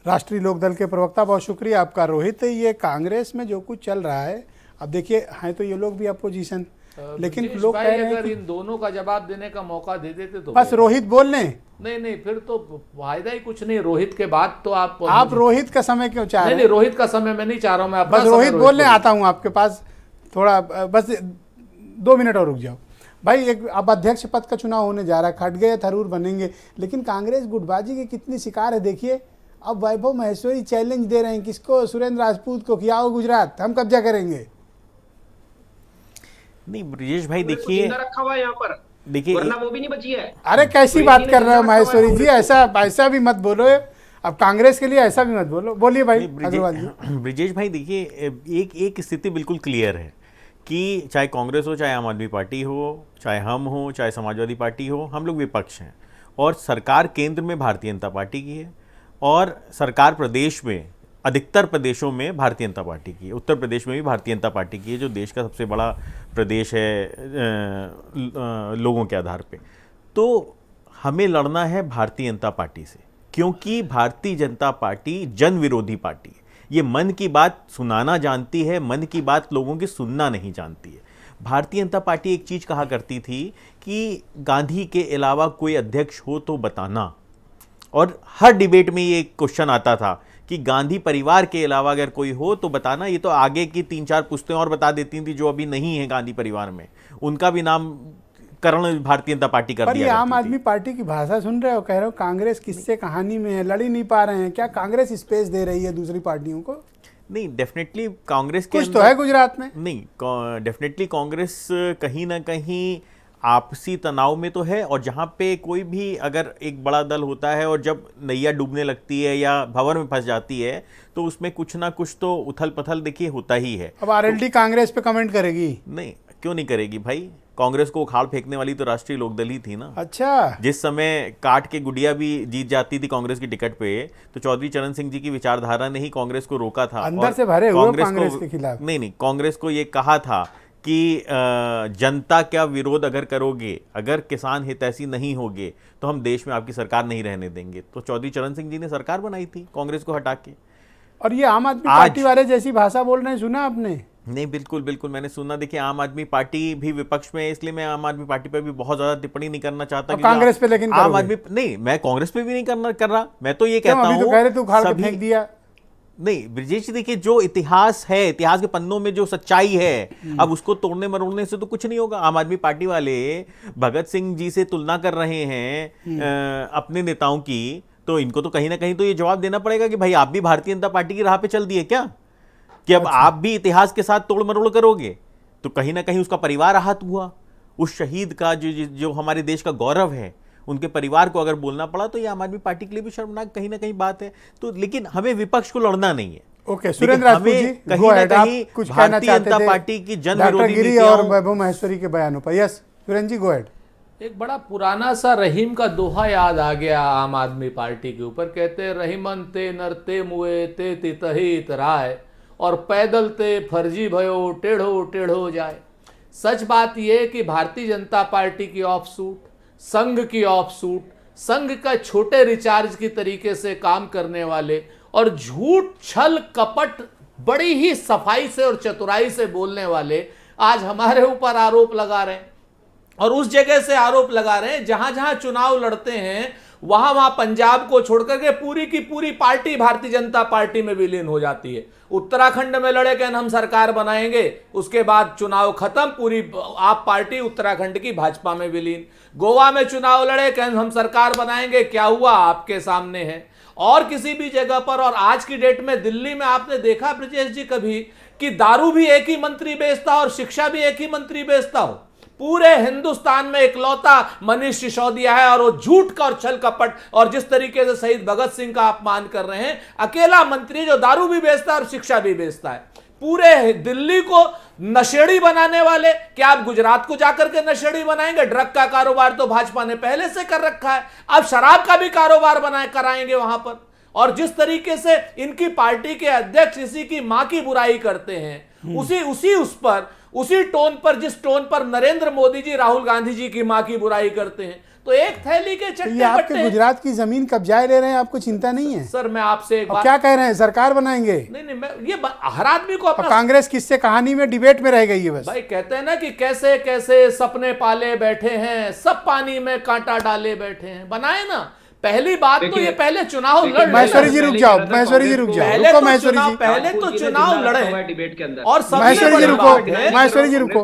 राष्ट्रीय लोकदल के प्रवक्ता, बहुत शुक्रिया आपका। रोहित, ये कांग्रेस में जो कुछ चल रहा है, अब देखिए हैं तो ये लोग भी अपोजिशन, लेकिन ब्रजेश लोग भाई, कह रहे हैं अगर कि इन दोनों का जवाब देने का मौका दे देते तो बस रोहित बोल लें। नहीं फिर तो फायदा ही कुछ नहीं। रोहित के बाद तो आप रोहित का समय क्यों चाह रहे नहीं हैं? रोहित का समय मैं नहीं चाह रहा हूं, मैं अपना बस समय रोहित बोल लें, को- आता हूं आपके पास थोड़ा, बस 2 मिनट और रुक जाओ भाई। एक अब अध्यक्ष पद का चुनाव होने जा रहा है, खड़गे थरूर बनेंगे, लेकिन कांग्रेस गुटबाजी की कितनी शिकार है देखिए। अब वैभव महेश्वरी चैलेंज दे रहे हैं किसको? सुरेंद्र राजपूत को, कि आओ गुजरात हम कब्जा करेंगे। नहीं ब्रजेश भाई कांग्रेस को देखिए, जिंदा रखा हुआ है यहाँ पर, देखिए वरना वो भी नहीं बची है। अरे कैसी तो बात इन्हीं कर ने रहे हो जिंदा रखा हुआ है महेश्वरी जी? कांग्रेस को। ऐसा भी मत बोलो। अब कांग्रेस के लिए ऐसा भी मत बोलो। बोलिए भाई अग्रवाल जी। ब्रजेश भाई देखिए, एक स्थिति बिल्कुल क्लियर है कि चाहे कांग्रेस हो, चाहे आम आदमी पार्टी हो, चाहे हम हो, चाहे समाजवादी पार्टी हो, हम लोग विपक्ष हैं और सरकार केंद्र में भारतीय जनता पार्टी की है और सरकार प्रदेश में अधिकतर प्रदेशों में भारतीय जनता पार्टी की है। उत्तर प्रदेश में भी भारतीय जनता पार्टी की है, जो देश का सबसे बड़ा प्रदेश है लोगों के आधार पे। तो हमें लड़ना है भारतीय जनता पार्टी से, क्योंकि भारतीय जनता पार्टी जन विरोधी पार्टी है। ये मन की बात सुनाना जानती है, मन की बात लोगों की सुनना नहीं जानती है। भारतीय जनता पार्टी एक चीज़ कहा करती थी कि गांधी के अलावा कोई अध्यक्ष हो तो बताना, और हर डिबेट में ये क्वेश्चन आता था कि गांधी परिवार के अलावा अगर कोई हो तो बताना। ये तो आगे की 3-4 पुश्तें और बता देती थी जो अभी नहीं है गांधी परिवार में, उनका भी नाम करण भारतीय जनता पार्टी कर पर दिया ये करती आम थी। आदमी पार्टी की भाषा सुन रहे हो, कह रहे हो कांग्रेस किससे कहानी में है, लड़ ही नहीं पा रहे हैं, क्या कांग्रेस स्पेस दे रही है दूसरी पार्टियों को? नहीं, डेफिनेटली कांग्रेस के कुछ तो है गुजरात में। नहीं, डेफिनेटली कांग्रेस कहीं ना कहीं आपसी तनाव में तो है, और जहां पे कोई भी अगर एक बड़ा दल होता है और जब नैया डूबने लगती है या भंवर में फंस जाती है तो उसमें कुछ ना कुछ तो उथल पथल देखिए होता ही है। अब आरएलडी कांग्रेस पे कमेंट करेगी? नहीं, क्यों नहीं करेगी भाई, कांग्रेस को उखाड़ फेंकने वाली तो राष्ट्रीय लोकदल ही थी ना। अच्छा, जिस समय काट के गुड़िया भी जीत जाती थी कांग्रेस की टिकट पे, तो चौधरी चरण सिंह जी की विचारधारा ने ही कांग्रेस को रोका था। अंदर और से भरे हुए कांग्रेस कांग्रेस को के खिलाफ। नहीं, कांग्रेस को ये कहा था कि जनता का विरोध अगर करोगे, अगर किसान हितैषी नहीं होगे तो हम देश में आपकी सरकार नहीं रहने देंगे। तो चौधरी चरण सिंह जी ने सरकार बनाई थी कांग्रेस को हटा के। और ये आम आदमी पार्टी वाले जैसी भाषा बोल रहे हैं, सुना आपने? नहीं, बिल्कुल बिल्कुल मैंने सुना। देखिए, आम आदमी पार्टी भी विपक्ष में है, इसलिए मैं आम आदमी पार्टी पर भी बहुत ज्यादा टिप्पणी नहीं करना चाहता। कि कांग्रेस पे लेकिन आम आदमी नहीं, मैं कांग्रेस पे भी नहीं कर रहा। मैं तो ये कहता हूँ, तो कह रहे तू उखाड़ के फेंक दिया। नहीं ब्रिजेश जी, देखिए जो इतिहास है, इतिहास के पन्नों में जो सच्चाई है, अब उसको तोड़ने मरोड़ने से तो कुछ नहीं होगा। आम आदमी पार्टी वाले भगत सिंह जी से तुलना कर रहे हैं अपने नेताओं की, तो इनको तो कहीं ना कहीं तो ये जवाब देना पड़ेगा कि भाई आप भी भारतीय जनता पार्टी की राह पे चल दिए क्या, कि अब आप भी इतिहास के साथ तोड़ मरोड़ करोगे। तो कहीं ना कहीं उसका परिवार आहत हुआ, उस शहीद का जो हमारे देश का गौरव है, उनके परिवार को अगर बोलना पड़ा तो ये आम आदमी पार्टी के लिए भी शर्मनाक कहीं ना कहीं बात है। तो लेकिन हमें विपक्ष को लड़ना नहीं है। ओके, सुरेंद्र राजपूत जी, कहीं ना कहीं भारतीय जनता पार्टी की जन विरोधी गिरी और वैभव महेश्वरी के बयानों पर। यस सुरेंद्र जी, गो हेड। एक बड़ा पुराना सा रहीम का दोहा याद आ गया आम आदमी पार्टी के ऊपर। कहते रहीमन ते नरते मुए ते तितही इतराय, और पैदल ते फर्जी भयो टेढ़ो टेढ़ो जाए। सच बात यह कि भारतीय जनता पार्टी की ऑफसूट, संघ की ऑफसूट, संघ का छोटे रिचार्ज की तरीके से काम करने वाले और झूठ छल कपट बड़ी ही सफाई से और चतुराई से बोलने वाले आज हमारे ऊपर आरोप लगा रहे हैं। और उस जगह से आरोप लगा रहे हैं जहां जहां चुनाव लड़ते हैं वहां पंजाब को छोड़कर के पूरी की पूरी पार्टी भारतीय जनता पार्टी में विलीन हो जाती है। उत्तराखंड में लड़े कहन हम सरकार बनाएंगे, उसके बाद चुनाव खत्म, पूरी आप पार्टी उत्तराखंड की भाजपा में विलीन। गोवा में चुनाव लड़े कहन हम सरकार बनाएंगे, क्या हुआ आपके सामने है। और किसी भी जगह पर, और आज की डेट में दिल्ली में आपने देखा ब्रजेश जी कभी कि दारू भी एक ही मंत्री बेचता और शिक्षा भी एक ही मंत्री बेचता हो? पूरे हिंदुस्तान में इकलौता मनीष सिसोदिया है, और वो झूठ का और छल कपट और जिस तरीके से शहीद भगत सिंह का अपमान कर रहे हैं, अकेला मंत्री जो दारू भी बेचता है और शिक्षा भी बेचता है। पूरे दिल्ली को नशेड़ी बनाने वाले, क्या आप गुजरात को जाकर के नशेड़ी बनाएंगे? ड्रग का कारोबार तो भाजपा ने पहले से कर रखा है, अब शराब का भी कारोबार कराएंगे वहां पर। और जिस तरीके से इनकी पार्टी के अध्यक्ष इसी की मां की बुराई करते हैं, उसी टोन पर, जिस टोन पर नरेंद्र मोदी जी राहुल गांधी जी की मां की बुराई करते हैं, तो एक थैली के चट्टे आपके गुजरात की जमीन कब्जाए ले रहे हैं, आपको चिंता नहीं है? सर मैं आपसे एक बात, क्या कह रहे हैं, सरकार बनाएंगे? नहीं मैं ये हर आदमी को अपना, कांग्रेस किससे कहानी में डिबेट में रह गई है बस। भाई कहते हैं ना कि कैसे कैसे सपने पाले बैठे हैं, सब पानी में कांटा डाले बैठे हैं। बनाए ना, पहली बात तो ये पहले चुनाव लड़, महेश्वरी जी रुक जाओ, महेश्वरी जी रुक जाओ, रुको महेश्वरी जी, पहले तो चुनाव लड़े डिबेट के अंदर। और महेश्वरी जी रुको, महेश्वरी जी रुको,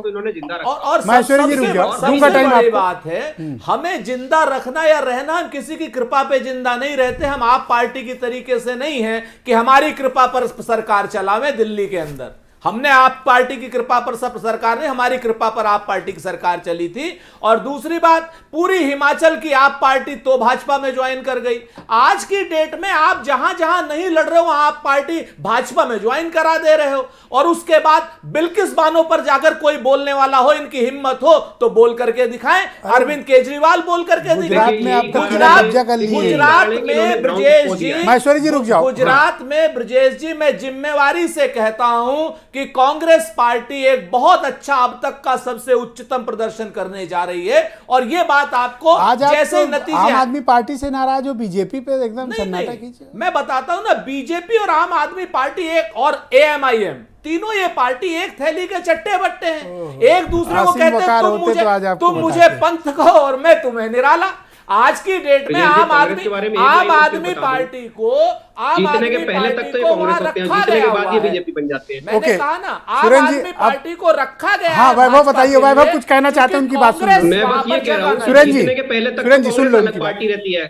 और महेश्वरी जी रुक जाओ, सबसे बड़ी बात है हमें जिंदा रखना या रहना, हम किसी की कृपा पे जिंदा नहीं रहते। हम आप पार्टी की तरीके से नहीं है कि हमारी कृपा पर सरकार चलावे दिल्ली के अंदर। हमने आप पार्टी की कृपा पर सब सरकार नहीं, हमारी कृपा पर आप पार्टी की सरकार चली थी। और दूसरी बात, पूरी हिमाचल की आप पार्टी तो भाजपा में ज्वाइन कर गई। आज की डेट में आप जहां जहां नहीं लड़ रहे हो वहां आप पार्टी भाजपा में ज्वाइन करा दे रहे हो। और उसके बाद बिल्किस बानो पर जाकर कोई बोलने वाला हो, इनकी हिम्मत हो तो बोल करके दिखाएं। अरविंद केजरीवाल बोल करके दिखाएं। गुजरात में ब्रजेश जी, महेश्वरी जी रुक जाओ, गुजरात में ब्रजेश जी, मैं जिम्मेवारी से कहता हूं कि कांग्रेस पार्टी एक बहुत अच्छा अब तक का सबसे उच्चतम प्रदर्शन करने जा रही है। और यह बात आपको आज जैसे तो नतीजे, आम आदमी पार्टी से नाराज हो, बीजेपी पे एकदम सन्नाटा कीजिए। मैं बताता हूं ना, बीजेपी और आम आदमी पार्टी एक और AMIM, तीनों ये पार्टी एक थैली के चट्टे बट्टे हैं। एक दूसरे को कहते हैं तुम मुझे पंथ कहो और मैं तुम्हें निराला। आज की डेट में ये आम कांग्रेस आदमी के बारे में एक आम लाइन और आदमी बता दूं। पार्टी को आम जीतने आदमी के पहले तक पार्टी तो ये को कांग्रेस वहां होते हैं, रखा जीतने गया के बाद हुआ ये है। बीजेपी बन जाते हैं। मैंने ओके। कहा ना आम सुरेंद्र जी, आदमी अब- पार्टी को रखा गया हाँ, है वैभव भाजपा बताइए, के वैभव लिए, कुछ कहना चाहते हैं, क्योंकि उनकी बात सुन कांग्रेस लो। मैं वहां बस ये पर कह रहा हूँ जगह कि सुरेंद्र जी, जीतने के पहले तक सुरेंद्र तो जी, सुन लो कांग्रेस इनकी अलग बात। पार्टी रहती है।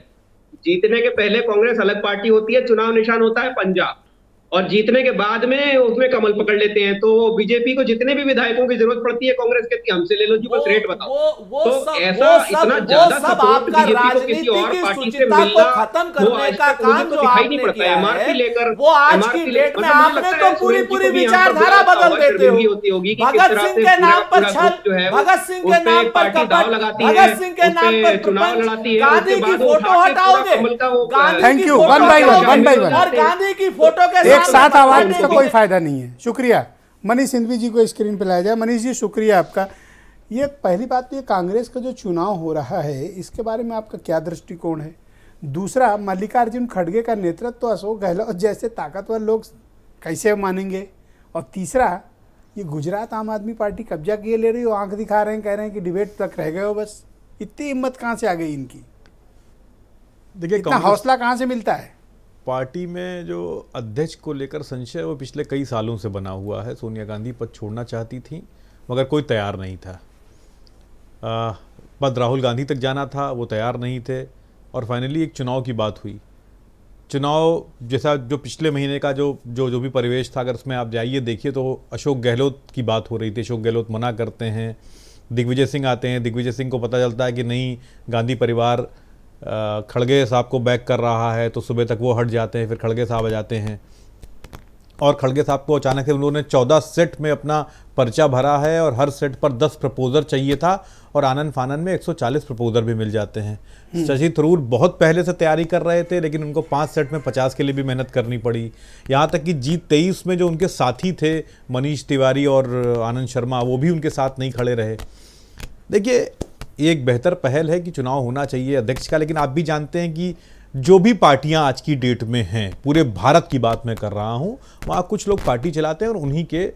जीतने के पहले कांग्रेस अलग पार्टी होती है, चुनाव निशान होता है पंजा, और जीतने के बाद में उसमें कमल पकड़ लेते हैं। तो बीजेपी को जितने भी विधायकों की जरूरत पड़ती है कांग्रेस के, हमसे ले लो जी, बस रेट बताओ। तो ऐसा इतना ज्यादा सपोर्ट आपका बीजेपी को किसी राजनीति और की पार्टी से शुचिता को मिलना खत्म वो करने आज का तक मुझे काम तो जो दिखाई नहीं आपने पड़ता। किया एमआरपी है, लेकर वो आज MRP की डेट में मतलब मुझे आपने लगता तो है पूरी सुरेंद्र जी पूरी को भी यहाँ पर विचारधारा बड़ा बदल देते शर्मिंदगी हो। होती होगी कि किस भगत तरह सिंह से के नाम पर पूरा छल, ग्रुप जो है वो भगत सिंह के उस पे नाम पर पार्टी कपट, दाव लगाती है, भगत सिंह के उस नाम पे पर चुनाव प्रपंच, लड़ाती है, गांधी उसके की बाद वो फोटो उठा के पूरा हटाओगे, कमल का वो गांधी थैंक की you, photo one by one, हटाओगे, वन बाय वन। और गांधी की फोटो के एक साथ सामने आवाज पार्टी का को- कोई फायदा नहीं है। शुक्रिया मनीष सिंघवी जी को स्क्रीन पे लाया जाए। मनीष जी, शुक्रिया आपका। ये पहली बात तो ये कांग्रेस का जो चुनाव हो रहा है इसके बारे में आपका क्या दृष्टिकोण है? दूसरा, मल्लिकार्जुन खड़गे का नेतृत्व तो अशोक गहलोत जैसे ताकतवर लोग कैसे मानेंगे? और तीसरा, ये गुजरात आम आदमी पार्टी कब्जा किए ले रही हो, आंख दिखा रहे हैं, कह रहे हैं कि डिबेट तक रह गए हो, बस इतनी हिम्मत कहाँ से आ गई इनकी? देखिए, इतना कांग्रेस हौसला कहाँ से मिलता है? पार्टी में जो अध्यक्ष को लेकर संशय वो पिछले कई सालों से बना हुआ है। सोनिया गांधी पद छोड़ना चाहती थी मगर कोई तैयार नहीं था। पद राहुल गांधी तक जाना था, वो तैयार नहीं थे, और फाइनली एक चुनाव की बात हुई। चुनाव जैसा जो पिछले महीने का जो भी परिवेश था, अगर उसमें आप जाइए देखिए तो अशोक गहलोत की बात हो रही थी। अशोक गहलोत मना करते हैं, दिग्विजय सिंह आते हैं, दिग्विजय सिंह को पता चलता है कि नहीं, गांधी परिवार खड़गे साहब को बैक कर रहा है, तो सुबह तक वो हट जाते हैं, फिर खड़गे साहब आ जाते हैं, और खड़गे साहब को अचानक से उन लोगों ने 14 सेट में अपना पर्चा भरा है, और हर सेट पर 10 प्रपोजर चाहिए था, और आनन फानन में 140 प्रपोजर भी मिल जाते हैं। शशि थरूर बहुत पहले से तैयारी कर रहे थे, लेकिन उनको 5 सेट में 50 के लिए भी मेहनत करनी पड़ी। यहाँ तक कि G23 में जो उनके साथी थे मनीष तिवारी और आनंद शर्मा, वो भी उनके साथ नहीं खड़े रहे। देखिए, ये एक बेहतर पहल है कि चुनाव होना चाहिए अध्यक्ष का, लेकिन आप भी जानते हैं कि जो भी पार्टियां आज की डेट में हैं, पूरे भारत की बात मैं कर रहा हूं, वहाँ कुछ लोग पार्टी चलाते हैं और उन्हीं के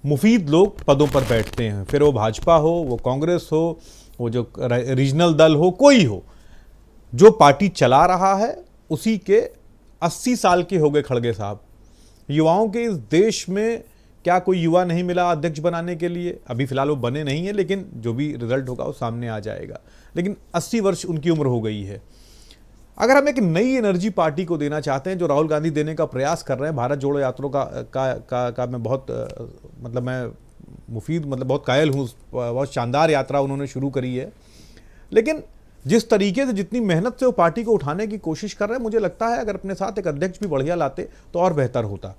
मुफीद लोग पदों पर बैठते हैं। फिर वो भाजपा हो, वो कांग्रेस हो, वो जो रीजनल दल हो, कोई हो, जो पार्टी चला रहा है उसी के 80 साल के हो गए खड़गे साहब। युवाओं के इस देश में क्या कोई युवा नहीं मिला अध्यक्ष बनाने के लिए? अभी फिलहाल वो बने नहीं है, लेकिन जो भी रिजल्ट होगा वो सामने आ जाएगा। लेकिन 80 वर्ष उनकी उम्र हो गई है। अगर हम एक नई एनर्जी पार्टी को देना चाहते हैं, जो राहुल गांधी देने का प्रयास कर रहे हैं, भारत जोड़ो यात्रा का मैं बहुत मतलब मैं मुफीद मतलब बहुत कायल हूँ, बहुत शानदार यात्रा उन्होंने शुरू करी है। लेकिन जिस तरीके से, जितनी मेहनत से वो पार्टी को उठाने की कोशिश कर रहे हैं, मुझे लगता है अगर अपने साथ एक अध्यक्ष भी बढ़िया लाते तो और बेहतर होता।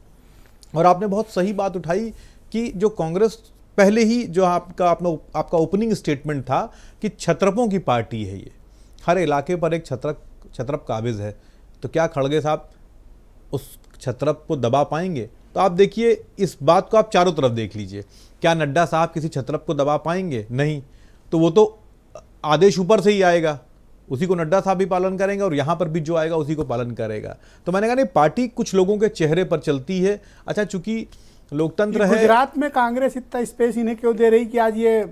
और आपने बहुत सही बात उठाई कि जो कांग्रेस पहले ही जो आपका ओपनिंग स्टेटमेंट था कि छत्रपों की पार्टी है, ये हर इलाके पर एक छत्रप काबिज है, तो क्या खड़गे साहब उस छत्रप को दबा पाएंगे? तो आप देखिए, इस बात को आप चारों तरफ देख लीजिए। क्या नड्डा साहब किसी छत्रप को दबा पाएंगे? नहीं। तो वो तो आदेश ऊपर से ही आएगा, उसी को नड्डा साहब भी पालन करेंगे, और यहाँ पर भी जो आएगा उसी को पालन करेगा। तो मैंने कहा नहीं, पार्टी कुछ लोगों के चेहरे पर चलती है। अच्छा, चूंकि लोकतंत्र है, गुजरात में कांग्रेस इतना स्पेस इन्हें क्यों दे रही कि आज ये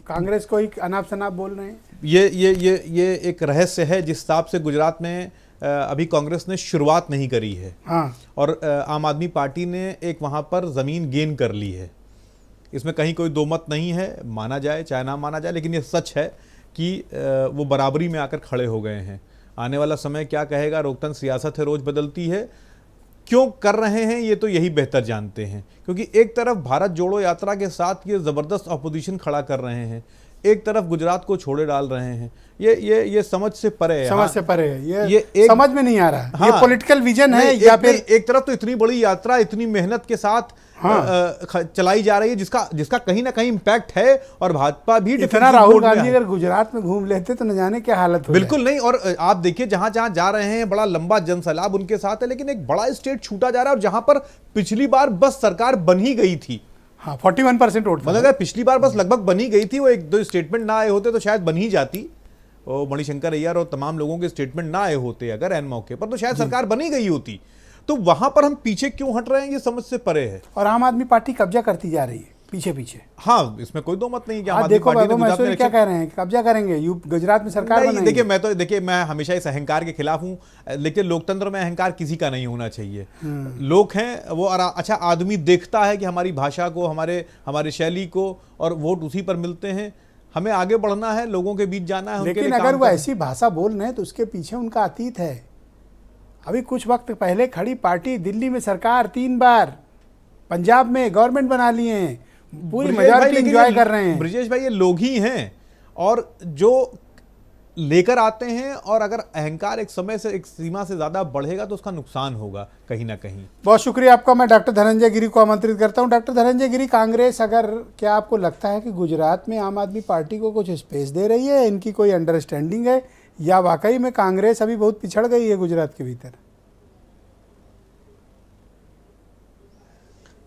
कांग्रेस को ही अनाप शनाप बोल रहे हैं? ये एक रहस्य है। जिस हिसाब से गुजरात में अभी कांग्रेस ने शुरुआत नहीं करी है, हाँ, और आम आदमी पार्टी ने एक वहाँ पर ज़मीन गेन कर ली है, इसमें कहीं कोई दो मत नहीं है, माना जाए चाहे ना माना जाए, लेकिन ये सच है कि वो बराबरी में आकर खड़े हो गए हैं। आने वाला समय क्या कहेगा? लोकतंत्र सियासत है, रोज़ बदलती है। क्यों कर रहे हैं ये तो यही बेहतर जानते हैं, क्योंकि एक तरफ भारत जोड़ो यात्रा के साथ ये ज़बरदस्त अपोजिशन खड़ा कर रहे हैं, एक तरफ गुजरात को छोड़े डाल रहे हैं। ये समझ से परे है। समझ से परे है, ये समझ में नहीं आ रहा। हाँ, ये पॉलिटिकल विजन है नहीं, या फिर एक तरफ तो इतनी बड़ी यात्रा इतनी मेहनत के साथ चलाई जा रही है, जिसका कहीं ना कहीं इम्पैक्ट है, और भाजपा भी इतना राहुल गांधी अगर गुजरात में घूम लेते तो न जाने क्या हालत हो। बिल्कुल नहीं। और आप देखिए, जहां जहां जा रहे हैं बड़ा लंबा जनसैलाब उनके साथ है, लेकिन एक बड़ा स्टेट छूटा जा रहा है, और जहां पर पिछली बार बस सरकार बन ही गई थी, हाँ 41% वोट था। मतलब अगर पिछली बार बस लगभग बनी गई थी, वो एक दो स्टेटमेंट ना आए होते तो शायद बन ही जाती, और मणिशंकर अय्यर और तमाम लोगों के स्टेटमेंट ना आए होते अगर एन मौके पर, तो शायद सरकार बनी गई होती। तो वहां पर हम पीछे क्यों हट रहे हैं, ये समझ से परे है। और आम आदमी पार्टी कब्जा करती जा रही है। पीछे पीछे। हाँ, इसमें कोई दो मत नहीं कि आम आज आदमी देखो पार्टी ने वैभव गुजरात में महेश्वरी क्या कह रहे हैं, कब्जा करेंगे, गुजरात में सरकार नहीं, बनाएंगे। देखिए मैं हमेशा इस अहंकार के खिलाफ हूं, लेकिन लोकतंत्र में अहंकार किसी का नहीं होना चाहिए। लोग हैं वो अच्छा आदमी देखता है कि हमारी भाषा को, हमारे शैली को, और वोट उसी पर मिलते हैं। हमें आगे बढ़ना है, लोगों के बीच जाना है, लेकिन अगर वो ऐसी भाषा बोल रहे हैं तो उसके पीछे उनका अतीत है। अभी कुछ वक्त पहले खड़ी पार्टी दिल्ली में सरकार 3 बार, पंजाब में गवर्नमेंट बना लिए हैं, पूरी मेजॉरिटी एंजॉय कर रहे हैं। ब्रिजेश भाई, ये लोग ही हैं और जो लेकर आते हैं, और अगर अहंकार एक समय से, एक सीमा से ज्यादा बढ़ेगा तो उसका नुकसान होगा कहीं ना कहीं। बहुत शुक्रिया आपका। मैं डॉक्टर धनंजय गिरी को आमंत्रित करता हूं। डॉक्टर धनंजय गिरी, कांग्रेस अगर, क्या आपको लगता है कि गुजरात में आम आदमी पार्टी को कुछ स्पेस दे रही है, इनकी कोई अंडरस्टैंडिंग है, या वाकई में कांग्रेस अभी बहुत पिछड़ गई है गुजरात के भीतर?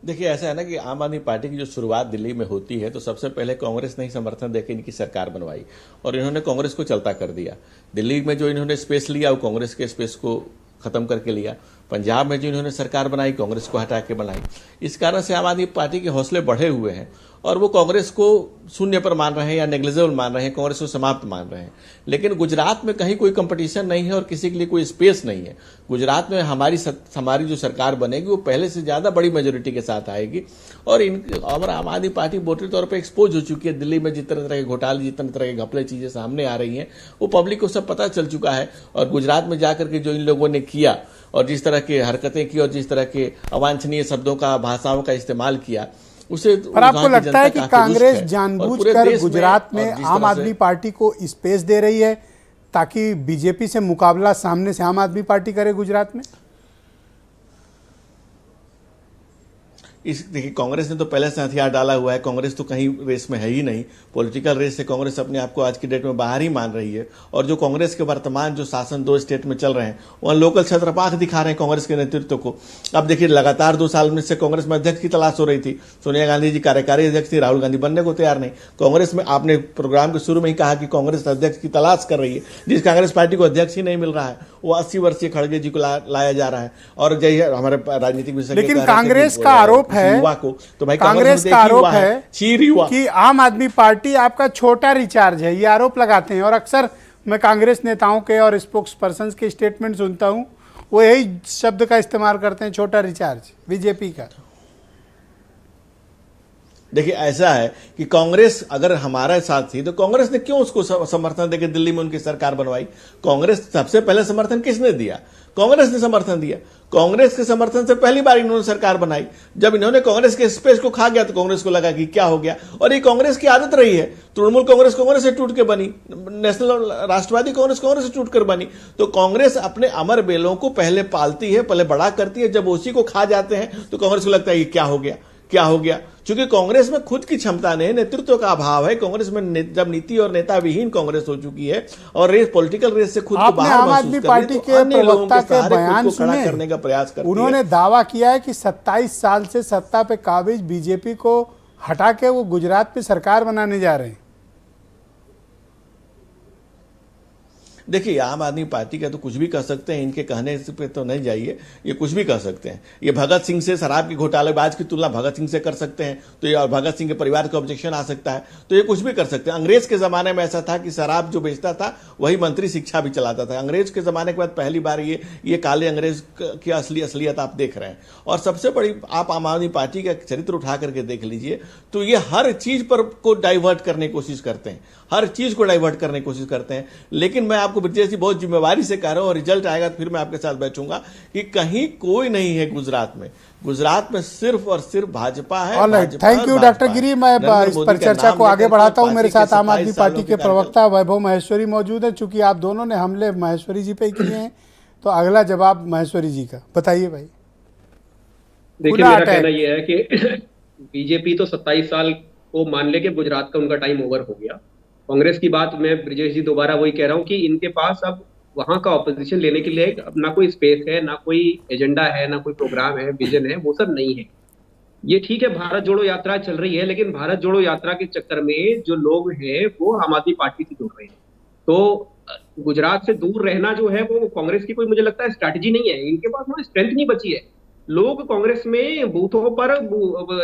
देखिए, ऐसा है ना कि आम आदमी पार्टी की जो शुरुआत दिल्ली में होती है तो सबसे पहले कांग्रेस ने ही समर्थन देकर इनकी सरकार बनवाई और इन्होंने कांग्रेस को चलता कर दिया। दिल्ली में जो इन्होंने स्पेस लिया वो कांग्रेस के स्पेस को खत्म करके लिया। पंजाब में जो इन्होंने सरकार बनाई, कांग्रेस को हटा के बनाई। इस कारण से आम आदमी पार्टी के हौसले बढ़े हुए हैं और वो कांग्रेस को शून्य पर मान रहे हैं या नेग्लिजिबल मान रहे हैं, कांग्रेस को समाप्त मान रहे हैं। लेकिन गुजरात में कहीं कोई कंपटीशन नहीं है और किसी के लिए कोई स्पेस नहीं है। गुजरात में हमारी जो सरकार बनेगी वो पहले से ज्यादा बड़ी मेजोरिटी के साथ आएगी और आम आदमी पार्टी मोटे तौर पर एक्सपोज हो चुकी है। दिल्ली में जितने तरह के घोटाले, जितने तरह के घपले चीजें सामने आ रही हैं वो पब्लिक को सब पता चल चुका है। और गुजरात में जाकर के जो इन लोगों ने किया और जिस तरह की हरकतें की और जिस तरह के अवांछनीय शब्दों का, भाषाओं का इस्तेमाल किया, उसे पर आपको लगता है कि कांग्रेस जानबूझकर गुजरात में आम आदमी पार्टी को स्पेस दे रही है ताकि बीजेपी से मुकाबला सामने से आम आदमी पार्टी करे गुजरात में? देखिए, कांग्रेस ने तो पहले से हथियार डाला हुआ है। कांग्रेस तो कहीं रेस में है ही नहीं। पॉलिटिकल रेस से कांग्रेस अपने आप को आज की डेट में बाहर ही मान रही है। और जो कांग्रेस के वर्तमान जो शासन 2 स्टेट में चल रहे हैं वहाँ लोकल छत्रपाख दिखा रहे हैं कांग्रेस के नेतृत्व को। अब देखिए, लगातार 2 साल में से कांग्रेस में अध्यक्ष की तलाश हो रही थी। सोनिया गांधी जी कार्यकारी अध्यक्ष थी, राहुल गांधी बनने को तैयार नहीं। कांग्रेस में आपने प्रोग्राम के शुरू में ही कहा कि कांग्रेस अध्यक्ष की तलाश कर रही है। जिस कांग्रेस पार्टी को अध्यक्ष ही नहीं मिल रहा है वो 80 वर्षीय खड़गे जी को लाया जा रहा है। और जय हमारे राजनीतिक विषय, लेकिन कांग्रेस का आरोप है, युवा को तो भाई कांग्रेस का आरोप है युवा कि आम आदमी पार्टी आपका छोटा रिचार्ज है, ये आरोप लगाते हैं। और अक्सर मैं कांग्रेस नेताओं के और स्पोक्स पर्सन के स्टेटमेंट सुनता हूं, वो यही शब्द का इस्तेमाल करते हैं, छोटा रिचार्ज बीजेपी का। देखिए, ऐसा है कि कांग्रेस अगर हमारे साथ थी तो कांग्रेस ने क्यों उसको समर्थन देकर दिल्ली में उनकी सरकार बनवाई? कांग्रेस सबसे पहले समर्थन किसने दिया? कांग्रेस ने समर्थन दिया। कांग्रेस के समर्थन से पहली बार इन्होंने सरकार बनाई। जब इन्होंने कांग्रेस के स्पेस को खा गया तो कांग्रेस को लगा कि क्या हो गया। और ये कांग्रेस की आदत रही है। तृणमूल कांग्रेस से टूट के बनी, नेशनल राष्ट्रवादी कांग्रेस से टूट कर बनी। तो कांग्रेस अपने अमर बेलों को पहले पालती है, पहले बड़ा करती है। जब उसी को खा जाते हैं तो कांग्रेस को लगता है ये क्या हो गया, क्या हो गया। क्योंकि कांग्रेस में खुद की क्षमता नहीं, नेतृत्व का अभाव है। कांग्रेस में जब नीति और नेता विहीन कांग्रेस हो चुकी है और रेस, पॉलिटिकल रेस से खुद को बाहर आम आदमी पार्टी के प्रवक्ता के बयान सुने, करने का प्रयास करती है। उन्होंने दावा किया है कि 27 साल से सत्ता पे काबिज बीजेपी को हटा के वो गुजरात पे सरकार बनाने जा रहे हैं। देखिए, आम आदमी पार्टी का तो कुछ भी कह सकते हैं, इनके कहने पे तो नहीं जाइए। ये कुछ भी कह सकते हैं। ये भगत सिंह से, शराब की घोटालेबाज की तुलना भगत सिंह से कर सकते हैं तो ये, और भगत सिंह के परिवार को ऑब्जेक्शन आ सकता है तो ये कुछ भी कर सकते हैं। अंग्रेज के जमाने में ऐसा था कि शराब जो बेचता था वही मंत्री शिक्षा भी चलाता था। अंग्रेज के जमाने के बाद पहली बार ये काले अंग्रेज की असलियत आप देख रहे हैं। और सबसे बड़ी, आप आम आदमी पार्टी का चरित्र उठा करके देख लीजिए तो ये हर चीज पर को डाइवर्ट करने की कोशिश करते हैं, हर चीज को डाइवर्ट करने की कोशिश करते हैं। लेकिन मैं आपको ब्रिजेश जी बहुत जिम्मेवारी से कह रहा हूं और रिजल्ट आएगा तो फिर मैं आपके साथ बैठूंगा कि कहीं कोई नहीं है गुजरात में। गुजरात में सिर्फ और सिर्फ भाजपा है। थैंक यू डॉक्टर गिरी। मैं इस पर चर्चा को आगे बढ़ाता हूं। मेरे साथ आम आदमी पार्टी के प्रवक्ता वैभव महेश्वरी मौजूद है। चूंकि आप दोनों ने हमले महेश्वरी जी पे किए हैं तो अगला जवाब महेश्वरी जी का। बताइए भाई। देखिए, मेरा कहना यह है कि बीजेपी तो 27 साल को मान ले कि गुजरात का उनका टाइम ओवर हो गया। कांग्रेस की बात मैं ब्रिजेश जी दोबारा वही कह रहा हूँ कि इनके पास अब वहां का ऑपोजिशन लेने के लिए ना कोई स्पेस है, ना कोई एजेंडा है, ना कोई प्रोग्राम है, विजन है, वो सब नहीं है। ये ठीक है, भारत जोड़ो यात्रा चल रही है, लेकिन भारत जोड़ो यात्रा के चक्कर में जो लोग हैं वो आम आदमी पार्टी से जुड़ रहे हैं। तो गुजरात से दूर रहना जो है वो कांग्रेस की कोई, मुझे लगता है, स्ट्रैटेजी नहीं है। इनके पास वो स्ट्रेंथ नहीं बची है। लोग कांग्रेस में बूथों पर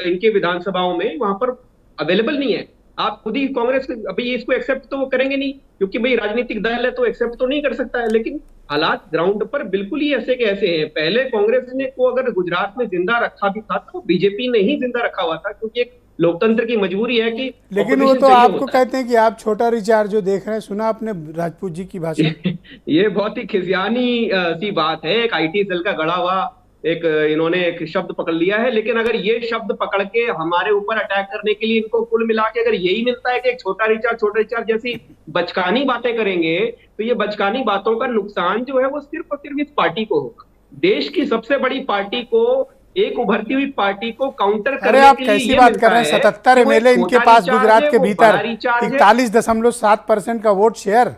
इनके विधानसभाओं में वहां पर अवेलेबल नहीं है। आप खुद ही कांग्रेस अभी इसको एक्सेप्ट तो वो करेंगे नहीं, क्योंकि भाई राजनीतिक दल है तो एक्सेप्ट तो नहीं कर सकता है। लेकिन हालात ग्राउंड पर बिल्कुल ही ऐसे के ऐसे हैं। पहले कांग्रेस ने को अगर गुजरात में जिंदा रखा भी था तो बीजेपी ने ही जिंदा रखा हुआ था, क्योंकि एक लोकतंत्र की मजबूरी है कि लेकिन वो तो आपको कहते हैं कि आप छोटा रिचार्ज जो देख रहे हैं, सुना आपने राजपूत जी की भाषण? ये बहुत ही खिसियानी सी बात है। एक आईटी सेल का गढ़ा हुआ इन्होंने एक शब्द पकड़ लिया है। लेकिन अगर ये शब्द पकड़ के हमारे ऊपर अटैक करने के लिए इनको कुल मिला के अगर यही मिलता है कि एक छोटा रिचार्ज जैसी बचकानी बातें करेंगे, तो ये बचकानी बातों का नुकसान जो है वो सिर्फ और सिर्फ इस पार्टी को होगा। देश की सबसे बड़ी पार्टी को, एक उभरती हुई पार्टी को काउंटर करने अरे आप के लिए कैसी ये बात मिलता कर रहे हैं? है 77 कि वो एक एमएलए इनके छोटा पास रिचार्ज गुजरात है, के वो भीतर बड़ा रिचार्ज है। 41.7% का वोट शेयर,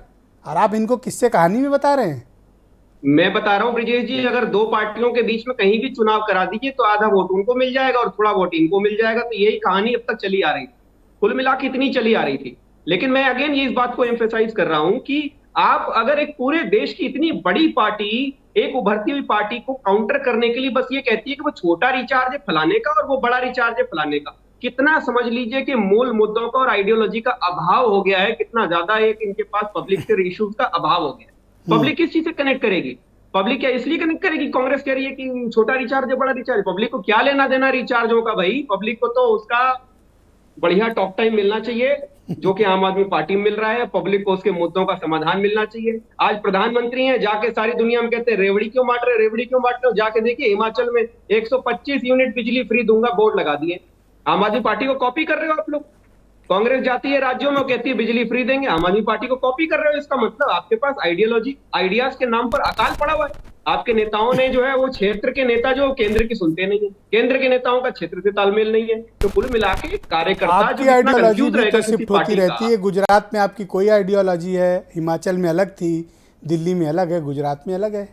और आप इनको किससे कहानी में बता रहे हैं? मैं बता रहा हूँ ब्रिजेश जी, अगर दो पार्टियों के बीच में कहीं भी चुनाव करा दीजिए तो आधा वोट उनको मिल जाएगा और थोड़ा वोट इनको मिल जाएगा। तो यही कहानी अब तक चली आ रही थी, कुल मिला के इतनी चली आ रही थी। लेकिन मैं अगेन ये इस बात को एम्फेसाइज कर रहा हूं कि आप अगर एक पूरे देश की इतनी बड़ी पार्टी एक उभरती हुई पार्टी को काउंटर करने के लिए बस ये कहती है कि वो छोटा रिचार्ज है फलाने का और वो बड़ा रिचार्ज है फलाने का, कितना समझ लीजिए कि मूल मुद्दों का और आइडियोलॉजी का अभाव हो गया है। कितना ज्यादा एक इनके पास पब्लिक से इश्यूज का अभाव हो गया। पब्लिक किस चीज से कनेक्ट करेगी? पब्लिक क्या इसलिए कनेक्ट करेगी? कांग्रेस कह रही है कि छोटा रिचार्ज है बड़ा रिचार्ज। पब्लिक को क्या लेना देना रिचार्जों का? भाई पब्लिक को तो उसका बढ़िया टॉक टाइम मिलना चाहिए जो कि आम आदमी पार्टी में मिल रहा है। पब्लिक को उसके मुद्दों का समाधान मिलना चाहिए। आज प्रधानमंत्री हैं, जाके सारी दुनिया में कहते हैं रेवड़ी क्यों बांट रहे, रेवड़ी क्यों बांट रहे हो? जाके देखिए हिमाचल में 125 यूनिट बिजली फ्री दूंगा बोर्ड लगा दिए। आम आदमी पार्टी को कॉपी कर रहे हो आप लोग। कांग्रेस जाती है राज्यों में कहती है बिजली फ्री देंगे, आम आदमी पार्टी को कॉपी कर रहे हो। इसका मतलब आपके पास आइडियोलॉजी आइडियाज के नाम पर अकाल पड़ा हुआ है। आपके नेताओं ने जो है वो क्षेत्र के नेता जो केंद्र की सुनते नहीं है, केंद्र के नेताओं का क्षेत्र से तालमेल नहीं है। तो कुल मिला के कार्यकर्ता आपकी आइडियोलॉजी भी तो शिफ्ट होती रहती है। गुजरात में आपकी कोई आइडियोलॉजी है, हिमाचल में अलग थी, दिल्ली में अलग है, गुजरात में अलग है।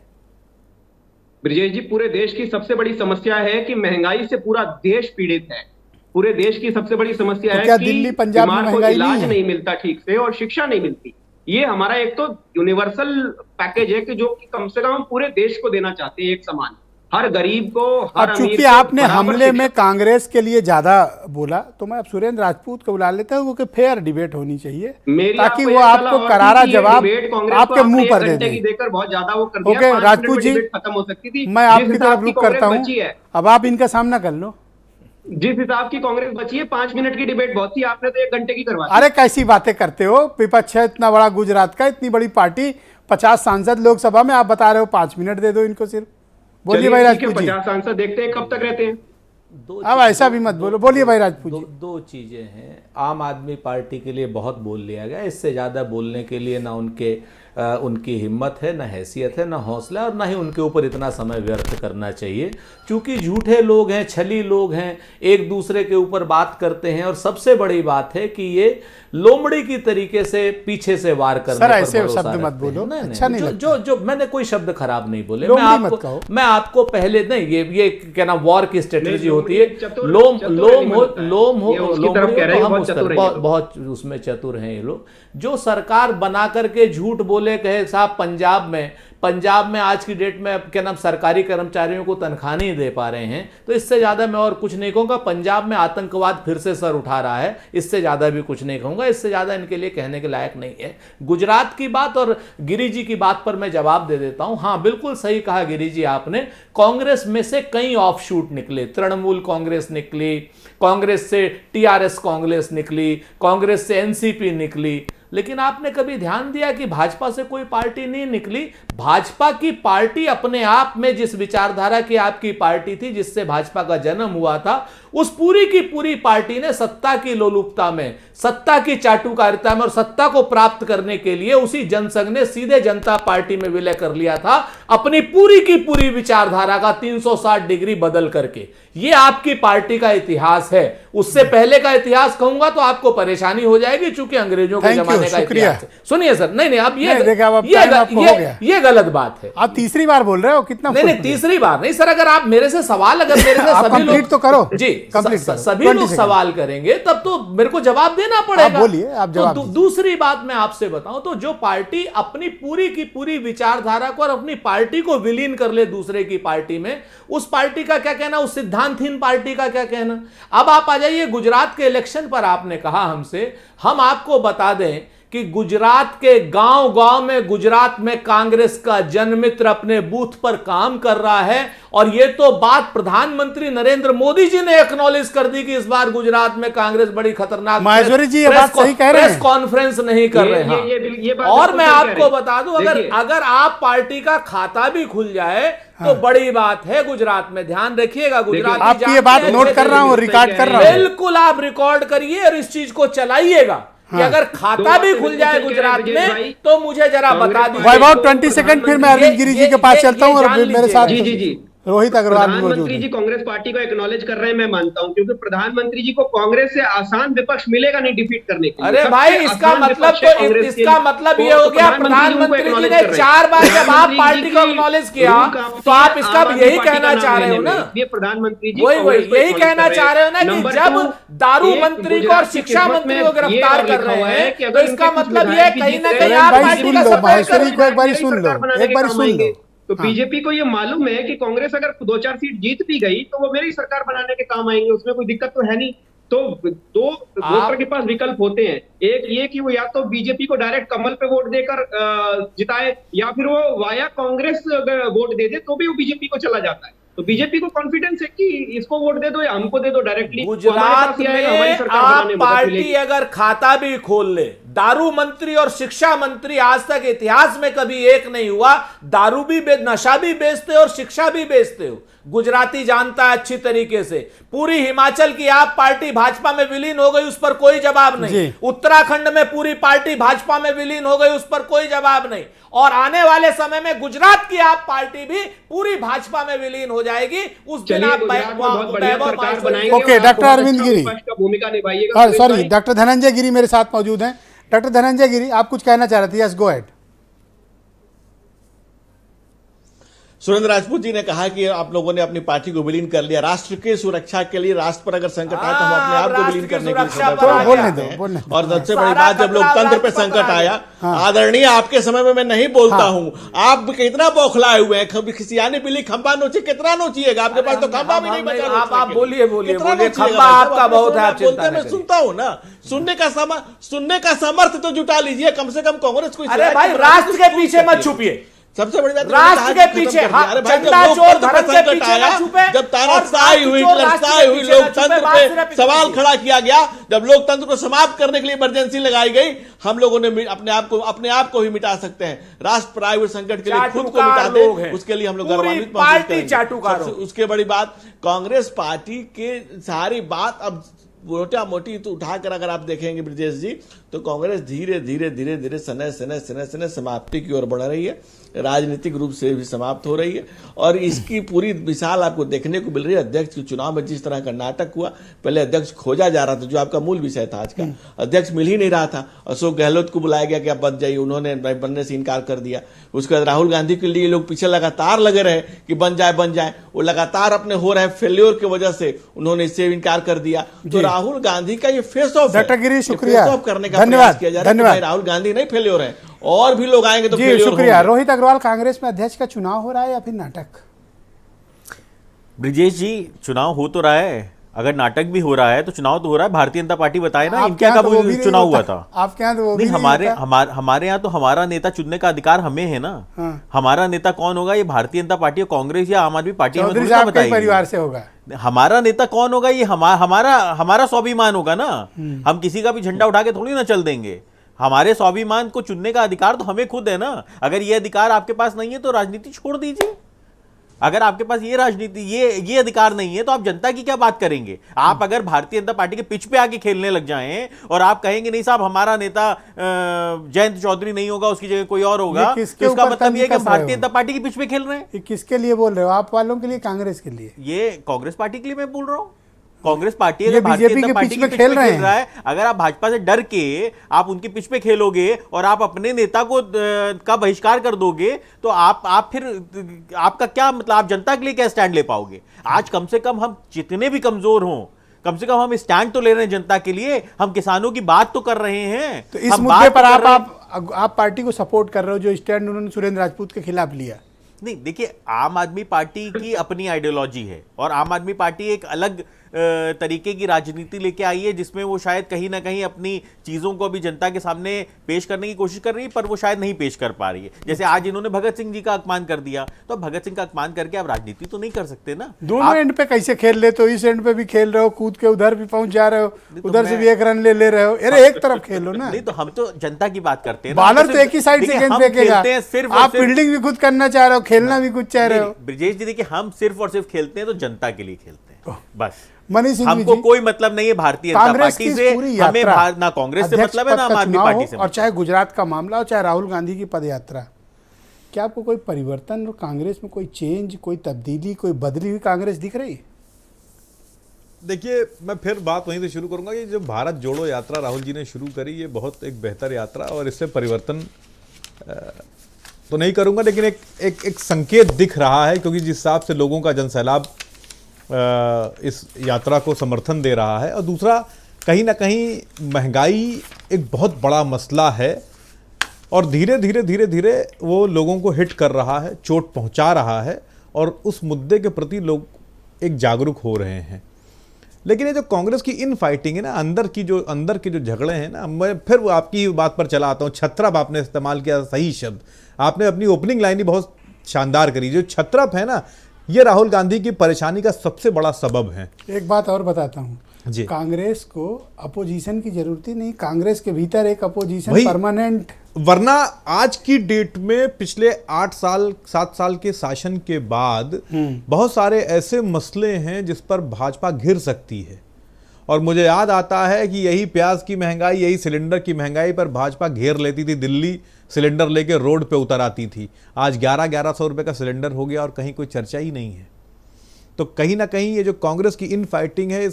ब्रिजेश जी, पूरे देश की सबसे बड़ी समस्या है कि महंगाई से पूरा देश पीड़ित है। पूरे देश की सबसे बड़ी समस्या तो है क्या कि दिल्ली पंजाब में बीमार को महंगाई इलाज नहीं नहीं मिलता ठीक से और शिक्षा नहीं मिलती। ये हमारा एक तो यूनिवर्सल पैकेज है कि जो कि कम से कम हम पूरे देश को देना चाहते हैं एक समान, हर गरीब को, हर अब अमीर चूंकि को आपने बराबर हमले शिक्षा। में कांग्रेस के लिए ज्यादा बोला तो मैं अब सुरेंद्र राजपूत को बुला लेता हूँ, वो कि फेयर डिबेट होनी चाहिए ताकि वो आपको करारा जवाब आपके मुंह पर दे दें। देकर बहुत ज्यादा वो कर दिया। ओके 5 राजपूत मिनट में जी, डिबेट खत्म हो सकती थी। मैं आपकी तरफ रुख करता हूँ, अब आप इनका सामना कर लो। जिस हिसाब की कांग्रेस बची है 5 मिनट की डिबेट बहुत थी, आपने तो 1 घंटे की करवा दी। अरे कैसी बातें करते हो? विपक्ष है इतना बड़ा गुजरात का, इतनी बड़ी पार्टी, 50 सांसद लोकसभा में, आप बता रहे हो 5 मिनट दे दो इनको सिर्फ। बोलिए भाई राजपूत जी। 50 सांसद देखते हैं कब तक रहते हैं। अब ऐसा भी मत बोलो, बोलिए भाई राजपूत जी। दो चीजें हैं। आम आदमी पार्टी के लिए बहुत बोल लिया गया, इससे ज्यादा बोलने के लिए ना उनकी हिम्मत है, ना हैसियत है, ना हौसला, और ना ही उनके ऊपर इतना समय व्यर्थ करना चाहिए। क्योंकि झूठे लोग हैं, छली लोग हैं, एक दूसरे के ऊपर बात करते हैं, और सबसे बड़ी बात है कि ये लोमड़ी की तरीके से पीछे से वार करने सर पर ऐसे भरोसा शब्द मत रखते बोलो, हैं। अच्छा नहीं लगता। जो मैंने कोई शब्द खराब नहीं बोले। लोमड़ी मत कहो। मैं आपको पहले नहीं, ये क्या ना वॉर की स्ट्रेटेजी होती है। बहुत उसमें चतुर हैं ये लोग। जो सरकार बना करके झूठ बोले, कहे साहब पंजाब में आज की डेट में क्या नाम सरकारी कर्मचारियों को तनख्वाह नहीं दे पा रहे हैं, तो इससे ज्यादा मैं और कुछ नहीं कहूंगा। पंजाब में आतंकवाद फिर से सर उठा रहा है, इससे ज्यादा भी कुछ नहीं कहूंगा। इससे ज्यादा इनके लिए कहने के लायक नहीं है। गुजरात की बात और गिरी जी की बात पर मैं जवाब दे देता हूं। हाँ, बिल्कुल सही कहा गिरी जी आपने। कांग्रेस में से कई ऑफशूट निकले, तृणमूल कांग्रेस निकली, कांग्रेस से टीआरएस कांग्रेस निकली, कांग्रेस से एनसीपी निकली। लेकिन आपने कभी ध्यान दिया कि भाजपा से कोई पार्टी नहीं निकली? भाजपा की पार्टी अपने आप में जिस विचारधारा की आपकी पार्टी थी, जिससे भाजपा का जन्म हुआ था, उस पूरी की पूरी पार्टी ने सत्ता की लोलुपता में, सत्ता की चाटुकारिता में और सत्ता को प्राप्त करने के लिए उसी जनसंघ ने सीधे जनता पार्टी में विलय कर लिया था, अपनी पूरी की पूरी विचारधारा का 360 डिग्री बदल करके। यह आपकी पार्टी का इतिहास है। उससे पहले का इतिहास कहूंगा तो आपको परेशानी हो जाएगी, चूंकि अंग्रेजों के जमाने बताने का शुक्रिया। इतिहास है। सुनिए सर, नहीं नहीं, अब नहीं, देखिए, अब टाइम आपको हो गया। ये गलत बात है। आप तीसरी बार बोल रहे हो, कितना नहीं नहीं, तीसरी बार नहीं सर, अगर आप मेरे से सवाल, अगर मेरे से आप सभी लोग complete तो करो। जी, complete करो। सभी 20 लोग सेकंड। सवाल करेंगे तब तो मेरे को जवाब देना पड़ेगा। आप बोलिए, आप जवाब तो दीजिए। दूसरी बात मैं आपसे बताऊं तो जो पार्टी अपनी पूरी की पूरी विचारधारा को और अपनी पार्टी को विलीन कर ले दूसरे की पार्टी में, उस पार्टी का क्या कहना, उस सिद्धांतहीन पार्टी का क्या कहना। अब आप आ जाइए गुजरात के इलेक्शन पर, आपने कहा हमसे, हम आपको बता दें कि गुजरात के गांव गांव में, गुजरात में कांग्रेस का जनमित्र अपने बूथ पर काम कर रहा है, और यह तो बात प्रधानमंत्री नरेंद्र मोदी जी ने एक्नॉलेज कर दी कि इस बार गुजरात में कांग्रेस बड़ी खतरनाक। माहेश्वरी जी ये बात सही कह रहे हैं, प्रेस कॉन्फ्रेंस नहीं कर रहे हैं। ये बात और बिल्कुल मैं सही कह आपको रहे हैं। बता दूं, देखिए, अगर आप पार्टी का खाता भी खुल जाए तो बड़ी बात है गुजरात में। ध्यान रखिएगा, गुजरात आपकी ये बात नोट कर रहा हूं, रिकॉर्ड कर रहा हूं। बिल्कुल आप रिकॉर्ड करिए और इस चीज को चलाइएगा कि अगर खाता भी खुल जाए गुजरात में तो मुझे जरा बता दीजिए। वैभव 20 सेकंड, फिर मैं अरविंद गिरी जी के पास चलता हूं, और मेरे साथ जी जी जी रोहित अग्रवाल भी मौजूद प्रधानमंत्री है। जी कांग्रेस पार्टी को एक्नॉलेज कर रहे हैं, मैं मानता हूं, क्योंकि प्रधानमंत्री जी को कांग्रेस से आसान विपक्ष मिलेगा नहीं डिफीट करने के लिए। अरे सबसे भाई, इसका आसान मतलब विपक्ष है तो कांग्रेस के इसका लिए। मतलब ये तो हो गया प्रधानमंत्री प्रधानमंत्री जी जी ने को 4 बार जब आप प्रधानमंत्री पार्टी जी को की एक्नॉलेज किया रूह कांपती तो आप है इसका आम आदमी यही पार्टी कहना का चाह नाम रहे हो लेने ना, में। ये प्रधानमंत्री जी वही कांग्रेस को यही acknowledge कहना कर चाह रहे हो ना कि नंबर जब 2, दारू एक मंत्री को और गुजरात की शिक्षा किस्मत मंत्री में को ये गिरफ्तार और कर लिखा रहे हुआ है हैं, कि तो अगर इसका इनके कुछ मतलब ये विधायक भी कहीं ना जीते कहीं हैं, आप भाई पार्टी सुन का लो, सपोर्ट माहेश्वरी कर को एक बार यही सुन लो, सरकार बनाने एक के बार काम सुन लो। आएंगे। तो हाँ। बीजेपी को ये मालूम है कि कांग्रेस अगर 2-4 सीट जीत भी गई तो वो मेरी सरकार बनाने के काम आएंगे, उसमें कोई दिक्कत तो है नहीं। तो दो वोटर के पास विकल्प होते हैं, एक ये कि वो या तो बीजेपी को डायरेक्ट कमल पे वोट देकर जिताए, या फिर वो वाया कांग्रेस अगर वोट दे दे तो भी वो बीजेपी को चला जाता है। तो बीजेपी को कॉन्फिडेंस है कि इसको वोट दे दो या हमको दे दो डायरेक्टली, गुजरात में आप पार्टी अगर खाता भी खोल ले, दारू मंत्री और शिक्षा मंत्री आज तक इतिहास में कभी एक नहीं हुआ। दारू भी नशा भी बेचते हो और शिक्षा भी बेचते हो, गुजराती जानता है अच्छी तरीके से। पूरी हिमाचल की आप पार्टी भाजपा में विलीन हो गई, उस पर कोई जवाब नहीं। उत्तराखंड में पूरी पार्टी भाजपा में विलीन हो गई, उस पर कोई जवाब नहीं। और आने वाले समय में गुजरात की आप पार्टी भी पूरी भाजपा में विलीन हो जाएगी। उस दिन आप ओके, डॉक्टर अरविंद गिरी, भूमिका निभाइएगा। सॉरी, डॉक्टर धनंजय गिरी मेरे साथ मौजूद हैं। डॉक्टर धनंजय गिरी, आप कुछ कहना चाह रहे थे? Yes, go ahead. Surendra Rajput ji ने कहा कि आप लोगों ने अपनी पार्टी को विलीन कर लिया। राष्ट्र की सुरक्षा के लिए, राष्ट्र पर अगर संकट आया तो हम अपने आप को विलीन करने के लिए बोलने दो। और सबसे बड़ी बात, जब लोकतंत्र पे संकट आया, आदरणीय आपके समय में मैं नहीं बोलता हूं, आप कितना बौखलाए हुए हैं। खिसियानी बिल्ली खंबा नोची, कितना नोचिएगा? आपके पास तो खंबा भी नहीं बचा। आप बोलिए खंबा आपका बहुत है, आप बोलते मैं सुनता हूं ना। सुनने का सामर्थ्य तो जुटा लीजिए कम से कम कांग्रेस को। अरे भाई, राष्ट्र के पीछे मत छुपिए। सबसे बड़ी बात, राष्ट्र के पीछे, चंदा चोर धर्म के पीछे न छुपे। जब तानाशाही हुई, लोकतंत्र पे सवाल खड़ा किया गया, जब लोकतंत्र को समाप्त करने के लिए इमरजेंसी लगाई गई, हम लोगों ने अपने आप को ही मिटा सकते हैं। राष्ट्र पर आए हुए संकट के लिए खुद को मिटा दे, उसके लिए हम लोग गौरवान्वित महसूस करेंगे। उसके बड़ी बात, कांग्रेस पार्टी के सारी बात अब मोटा मोटी तो उठाकर अगर आप देखेंगे ब्रजेश जी, तो कांग्रेस धीरे धीरे धीरे धीरे सने समाप्ति की ओर बढ़ रही है, राजनीतिक रूप से भी समाप्त हो रही है। और इसकी पूरी मिसाल आपको देखने को मिल रही है। अध्यक्ष के चुनाव में जिस तरह का नाटक हुआ, पहले अध्यक्ष खोजा जा रहा था, जो आपका मूल विषय था आज का, अध्यक्ष मिल ही नहीं रहा था। अशोक गहलोत को बुलाया गया कि आप बन जाइए, उन्होंने बनने से इनकार कर दिया। उसके बाद राहुल गांधी के लिए लोग पीछे लगातार लगे रहे कि बन जाए, वो लगातार अपने हो रहे फेल्योर की वजह से उन्होंने इससे इनकार कर दिया। तो राहुल गांधी का ये फेस ऑफ गिरी, शुक्रिया, फेस ऑफ करने का प्रयास किया जा रहा है। राहुल गांधी नहीं फेल्योर है, और भी लोग आएंगे तो फेल्योर शुक्रिया। रोहित अग्रवाल, कांग्रेस में अध्यक्ष का चुनाव हो रहा है या फिर नाटक? ब्रिजेश जी, चुनाव हो तो रहा है। अगर नाटक भी हो रहा है तो चुनाव तो हो रहा है। भारतीय जनता पार्टी बताए ना, इनके यहाँ कब चुनाव हुआ था? आपके यहाँ तो वो भी नहीं, हमारे यहाँ तो हमारा नेता चुनने का अधिकार हमें है ना। हमारा नेता कौन होगा, ये भारतीय जनता पार्टी, कांग्रेस या आम आदमी पार्टी में बताइए। परिवार से होगा हमारा नेता कौन होगा, ये हमारा स्वाभिमान होगा ना। हम किसी का भी झंडा उठा के थोड़ी ना चल देंगे। हमारे स्वाभिमान को चुनने का अधिकार तो हमें खुद है ना। अगर ये अधिकार आपके पास नहीं है तो राजनीति छोड़ दीजिए। अगर आपके पास ये राजनीति ये अधिकार नहीं है तो आप जनता की क्या बात करेंगे? आप अगर भारतीय जनता पार्टी के पिच पे आके खेलने लग जाएं और आप कहेंगे नहीं साहब हमारा नेता जयंत चौधरी नहीं होगा, उसकी जगह कोई और होगा, तो इसका मतलब ये है कि हम भारतीय जनता पार्टी के पिच पे खेल रहे हैं। किसके लिए बोल रहे हो? आप वालों के लिए, कांग्रेस के लिए? ये कांग्रेस पार्टी के लिए मैं बोल रहा हूँ। कांग्रेस पार्टी ये अगर भारतीय बीजेपी जनता के पार्टी पिच की में पिच खेल पे रहे खेल रहा है, अगर आप भाजपा से डर के आप उनकी पिच पे खेलोगे और आप अपने नेता को का बहिष्कार कर दोगे तो आप फिर आपका क्या मतलब, आप जनता के लिए क्या स्टैंड ले पाओगे? आज कम से कम हम जितने भी कमजोर हों, कम से कम हम स्टैंड तो ले रहे हैं जनता के लिए, हम किसानों की बात तो कर रहे हैं। तो इस हम मुद्दे बात पर तो कर रहे हैं। आप पार्टी को सपोर्ट कर रहे हो जो स्टैंड उन्होंने सुरेंद्र राजपूत के खिलाफ लिया। नहीं देखिए, आम आदमी पार्टी की अपनी आइडियोलॉजी है और आम आदमी पार्टी एक अलग तरीके की राजनीति लेके आई है जिसमें वो शायद कहीं ना कहीं अपनी चीजों को अभी जनता के सामने पेश करने की कोशिश कर रही है, पर वो शायद नहीं पेश कर पा रही है। जैसे आज इन्होंने भगत सिंह जी का अपमान कर दिया, तो भगत सिंह का अपमान करके आप राजनीति तो नहीं कर सकते ना। दोनों एंड पे कैसे खेल लेते हो? इस एंड पे भी खेल रहे हो, कूद के उधर भी पहुंच जा रहे हो, उधर से भी एक रन ले रहे हो। अरे एक तरफ खेलो ना। नहीं तो हम तो जनता की बात करते हैं ना। बॉलर तो एक ही साइड से देखिए, गेंद हम फेंकेगा। खेलते हैं सिर्फ और आप सिर्फ- फील्डिंग भी खुद करना चाह रहे हो, खेलना भी खुद चाह रहे हो। ब्रिजेश जी देखिए, हम सिर्फ और सिर्फ खेलते हैं तो जनता के लिए खेलते हैं, बस। मनीष सिंह हमको जी, कोई मतलब नहीं है भारतीय जनता कांग्रेस पार्टी की से, पूरी हमें यात्रा, ना कांग्रेस से अध्यक्ष मतलब है पद ना आम का आदमी चुनाव पार्टी हो, से और मतलब। चाहे गुजरात का मामला हो, चाहे राहुल गांधी की पदयात्रा, क्या आपको कोई परिवर्तन और कांग्रेस में कोई चेंज, कोई तब्दीली, कोई बदली हुई कांग्रेस दिख रही है? देखिए, मैं फिर बात वहीं से शुरू करूंगा कि जो भारत जोड़ो यात्रा राहुल जी ने शुरू करी, ये बहुत एक बेहतर यात्रा, और इससे परिवर्तन तो नहीं करूंगा, लेकिन एक संकेत दिख रहा है, क्योंकि जिस हिसाब से लोगों का जनसैलाब इस यात्रा को समर्थन दे रहा है। और दूसरा, कहीं ना कहीं महंगाई एक बहुत बड़ा मसला है और धीरे धीरे वो लोगों को हिट कर रहा है, चोट पहुंचा रहा है, और उस मुद्दे के प्रति लोग एक जागरूक हो रहे हैं। लेकिन ये जो कांग्रेस की इन फाइटिंग है ना, अंदर के जो झगड़े हैं ना, मैं फिर वो आपकी बात पर चला आता हूँ। छत्रप आपने इस्तेमाल किया, सही शब्द आपने, अपनी ओपनिंग लाइन ही बहुत शानदार करी। जो छत्रप है ना, ये राहुल गांधी की परेशानी का सबसे बड़ा सबब है। एक बात और बताता हूँ जी, कांग्रेस को अपोजिशन की जरूरत ही नहीं, कांग्रेस के भीतर एक अपोजिशन वही- परमानेंट। वरना आज की डेट में पिछले 7 साल के शासन के बाद बहुत सारे ऐसे मसले हैं जिस पर भाजपा घिर सकती है। और मुझे याद आता है कि यही प्याज की महंगाई, यही सिलेंडर की महंगाई पर भाजपा घेर लेती थी, दिल्ली सिलेंडर लेके रोड पे उतर आती थी। आज 1100 रुपए का सिलेंडर हो गया और कहीं कोई चर्चा ही नहीं है। तो कहीं ना कहीं ये जो कांग्रेस की इन फाइटिंग है,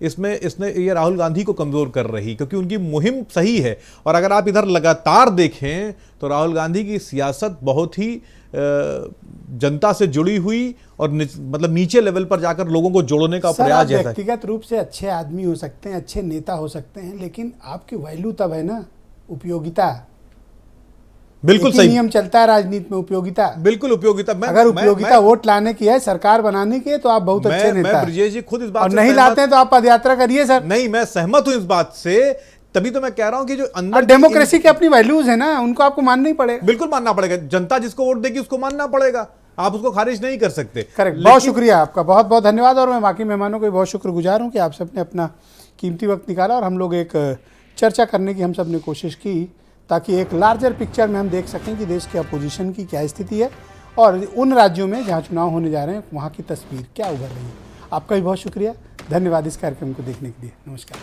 इसने ये राहुल गांधी को कमजोर कर रही, क्योंकि उनकी मुहिम सही है। और अगर आप इधर लगातार देखें तो राहुल गांधी की सियासत बहुत ही जनता से जुड़ी हुई और मतलब नीचे लेवल पर जाकर लोगों को जोड़ने का सर, प्रयास आप जैसा है। व्यक्तिगत रूप से अच्छे आदमी हो सकते हैं, अच्छे नेता हो सकते हैं, लेकिन आपकी वैल्यू तब है ना उपयोगिता। बिल्कुल एक ही सही नियम चलता है राजनीति में, उपयोगिता। बिल्कुल उपयोगिता। अगर उपयोगिता वोट लाने की है, सरकार बनाने की है, तो आप बहुत अच्छे नेता मैं हैं। ब्रजेश जी खुद इस बात और से नहीं सहमत- लाते हैं तो आप पदयात्रा करिए सर। नहीं, मैं सहमत हूं इस बात से, तभी तो मैं कह रहा हूं कि जो अंदर और डेमोक्रेसी की अपनी वैल्यूज है ना, उनको आपको मानना ही पड़ेगा। बिल्कुल मानना पड़ेगा। जनता जिसको वोट देगी उसको मानना पड़ेगा, आप उसको खारिज नहीं कर सकते। करेक्ट, बहुत शुक्रिया आपका, बहुत बहुत धन्यवाद। और मैं बाकी मेहमानों को भी बहुत शुक्रगुजार हूँ कि आप सबने अपना कीमती वक्त निकाला और हम लोग एक चर्चा करने की हम सब ने कोशिश की, ताकि एक लार्जर पिक्चर में हम देख सकें कि देश के अपोजिशन की क्या स्थिति है और उन राज्यों में जहाँ चुनाव होने जा रहे हैं वहाँ की तस्वीर क्या उभर रही है। आपका भी बहुत शुक्रिया, धन्यवाद इस कार्यक्रम को देखने के लिए। नमस्कार।